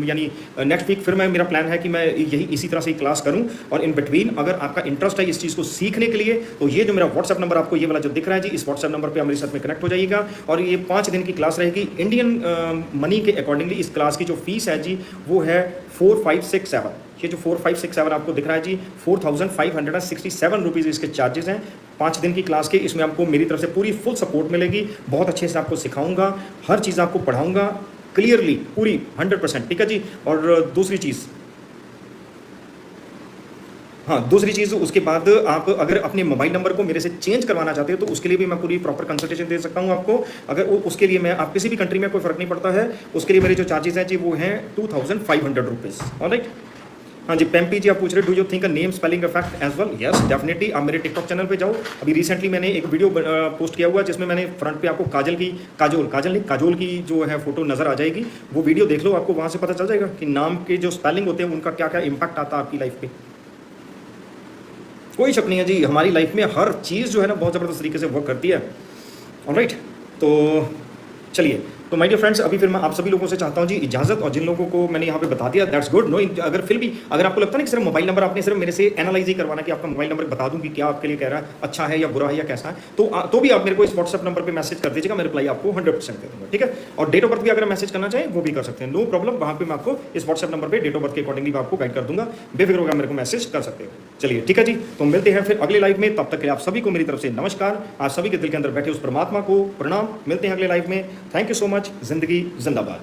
यानी नेक्स्ट वीक फिर मेरा प्लान है कि मैं इसी तरह से क्लास करूं। और इन बिटवीन अगर आपका इंटरेस्ट है इस चीज़ को सीखने के लिए, तो ये जो मेरा व्हाट्सएप नंबर आपको ये वाला जो दिख रहा है जी, इस व्हाट्सएप नंबर पे मेरे साथ में कनेक्ट हो जाइएगा। और ये 5 दिन की क्लास रहेगी। इंडियन मनी के अकॉर्डिंगली इस क्लास की जो फीस है जी वो है 4567। ये जो 4567 आपको दिख रहा है जी, 4567 रुपीज़ इसके चार्जेस हैं 5 दिन की क्लास के। इसमें आपको मेरी तरफ से पूरी फुल सपोर्ट मिलेगी, बहुत अच्छे से आपको सिखाऊंगा, हर चीज़ आपको पढ़ाऊंगा क्लियरली, पूरी 100%, ठीक है जी। और दूसरी चीज़ उसके बाद आप अगर अपने मोबाइल नंबर को मेरे से चेंज करवाना चाहते हो तो उसके लिए भी मैं पूरी प्रॉपर कंसल्टेशन दे सकता हूं आपको। अगर उसके लिए आप किसी भी कंट्री में, कोई फ़र्क नहीं पड़ता है, उसके लिए मेरे जो चार्जेस हैं जी वो हैं 2500 रुपीज़। ऑलराइट, हाँ जी। पेम्पी जी आप पूछ रहे do you think a name spelling effect as well? Yes definitely. आप मेरे टिकटॉक चैनल पे जाओ, अभी रिसेंटली मैंने एक वीडियो पोस्ट किया हुआ है जिसमें मैंने फ्रंट पे आपको काजोल की जो है फोटो नज़र आ जाएगी। वो वीडियो देख लो, आपको वहाँ से पता चल जाएगा कि नाम के जो स्पेलिंग होते हैं उनका क्या क्या इम्पैक्ट आता है आपकी लाइफ पे। कोई शक नहीं है जी, हमारी लाइफ में हर चीज़ जो है ना बहुत ज़बरदस्त तरीके से वर्क करती है। ऑलराइट, तो चलिए, तो माय डियर फ्रेंड्स, अभी फिर मैं आप सभी लोगों से चाहता हूं जी इजाज़त। और जिन लोगों को मैंने यहाँ पे बता दिया दैट्स गुड। नो, अगर फिर भी अगर आपको लगता है ना कि सिर्फ मोबाइल नंबर आपने सिर्फ मेरे से एनालाइज ही करवाना कि आपका मोबाइल नंबर बता दूं कि क्या आपके लिए कह रहा है, अच्छा है या बुरा है या कैसा है, तो भी आप मेरे को इस व्हाट्सएप नंबर पर मैसेज कर दीजिएगा, मैं रिप्लाई आपको 100% कर दूंगा, ठीक है। और डेट ऑफ बर्थ भी अगर मैसेज करना चाहें वो भी कर सकते हैं, नो प्रॉब्लम। वहाँ पर मैं आपको इस व्हाट्सएप नंबर पर डेट ऑफ बर्थ के अकॉर्डिंगली आपको गाइड कर दूंगा, बेफिक्र होकर मेरे को मैसेज कर सकते हो। चलिए ठीक है जी, तो मिलते हैं फिर अगले लाइव में। तब तक के लिए आप सभी को मेरी तरफ से नमस्कार। आप सभी के दिल के अंदर बैठे उस परमात्मा को प्रणाम। मिलते हैं अगले लाइव में। Thank you so much. जिंदगी जिंदाबाद।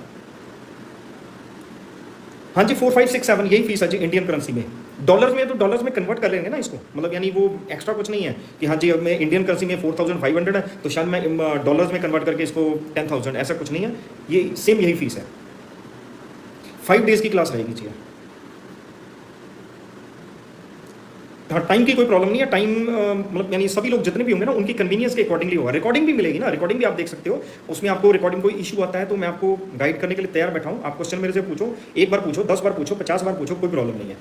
हाँ जी, 4567 यही फीस है जी इंडियन करेंसी में। डॉलर्स में तो डॉलर्स में कन्वर्ट कर लेंगे ना इसको, मतलब यानी वो एक्स्ट्रा कुछ नहीं है कि हाँ जी अब मैं इंडियन करेंसी में 4500 है तो शायद मैं डॉलर्स में कन्वर्ट करके इसको 10,000, ऐसा कुछ नहीं है। ये सेम यही फीस है। 5 डेज की क्लास रहेगी जी। हाँ, टाइम की कोई प्रॉब्लम नहीं है। टाइम मतलब यानी सभी लोग जितने भी होंगे ना उनकी कन्वीनियंस के अकॉर्डिंगली होगा। रिकॉर्डिंग भी मिलेगी ना, रिकॉर्डिंग भी आप देख सकते हो। उसमें आपको रिकॉर्डिंग कोई इशू आता है तो मैं आपको गाइड करने के लिए तैयार बैठा हूँ। आप क्वेश्चन मेरे से पूछो, 1 बार पूछो, 10 बार पूछो, 50 बार पूछो, कोई प्रॉब्लम नहीं है।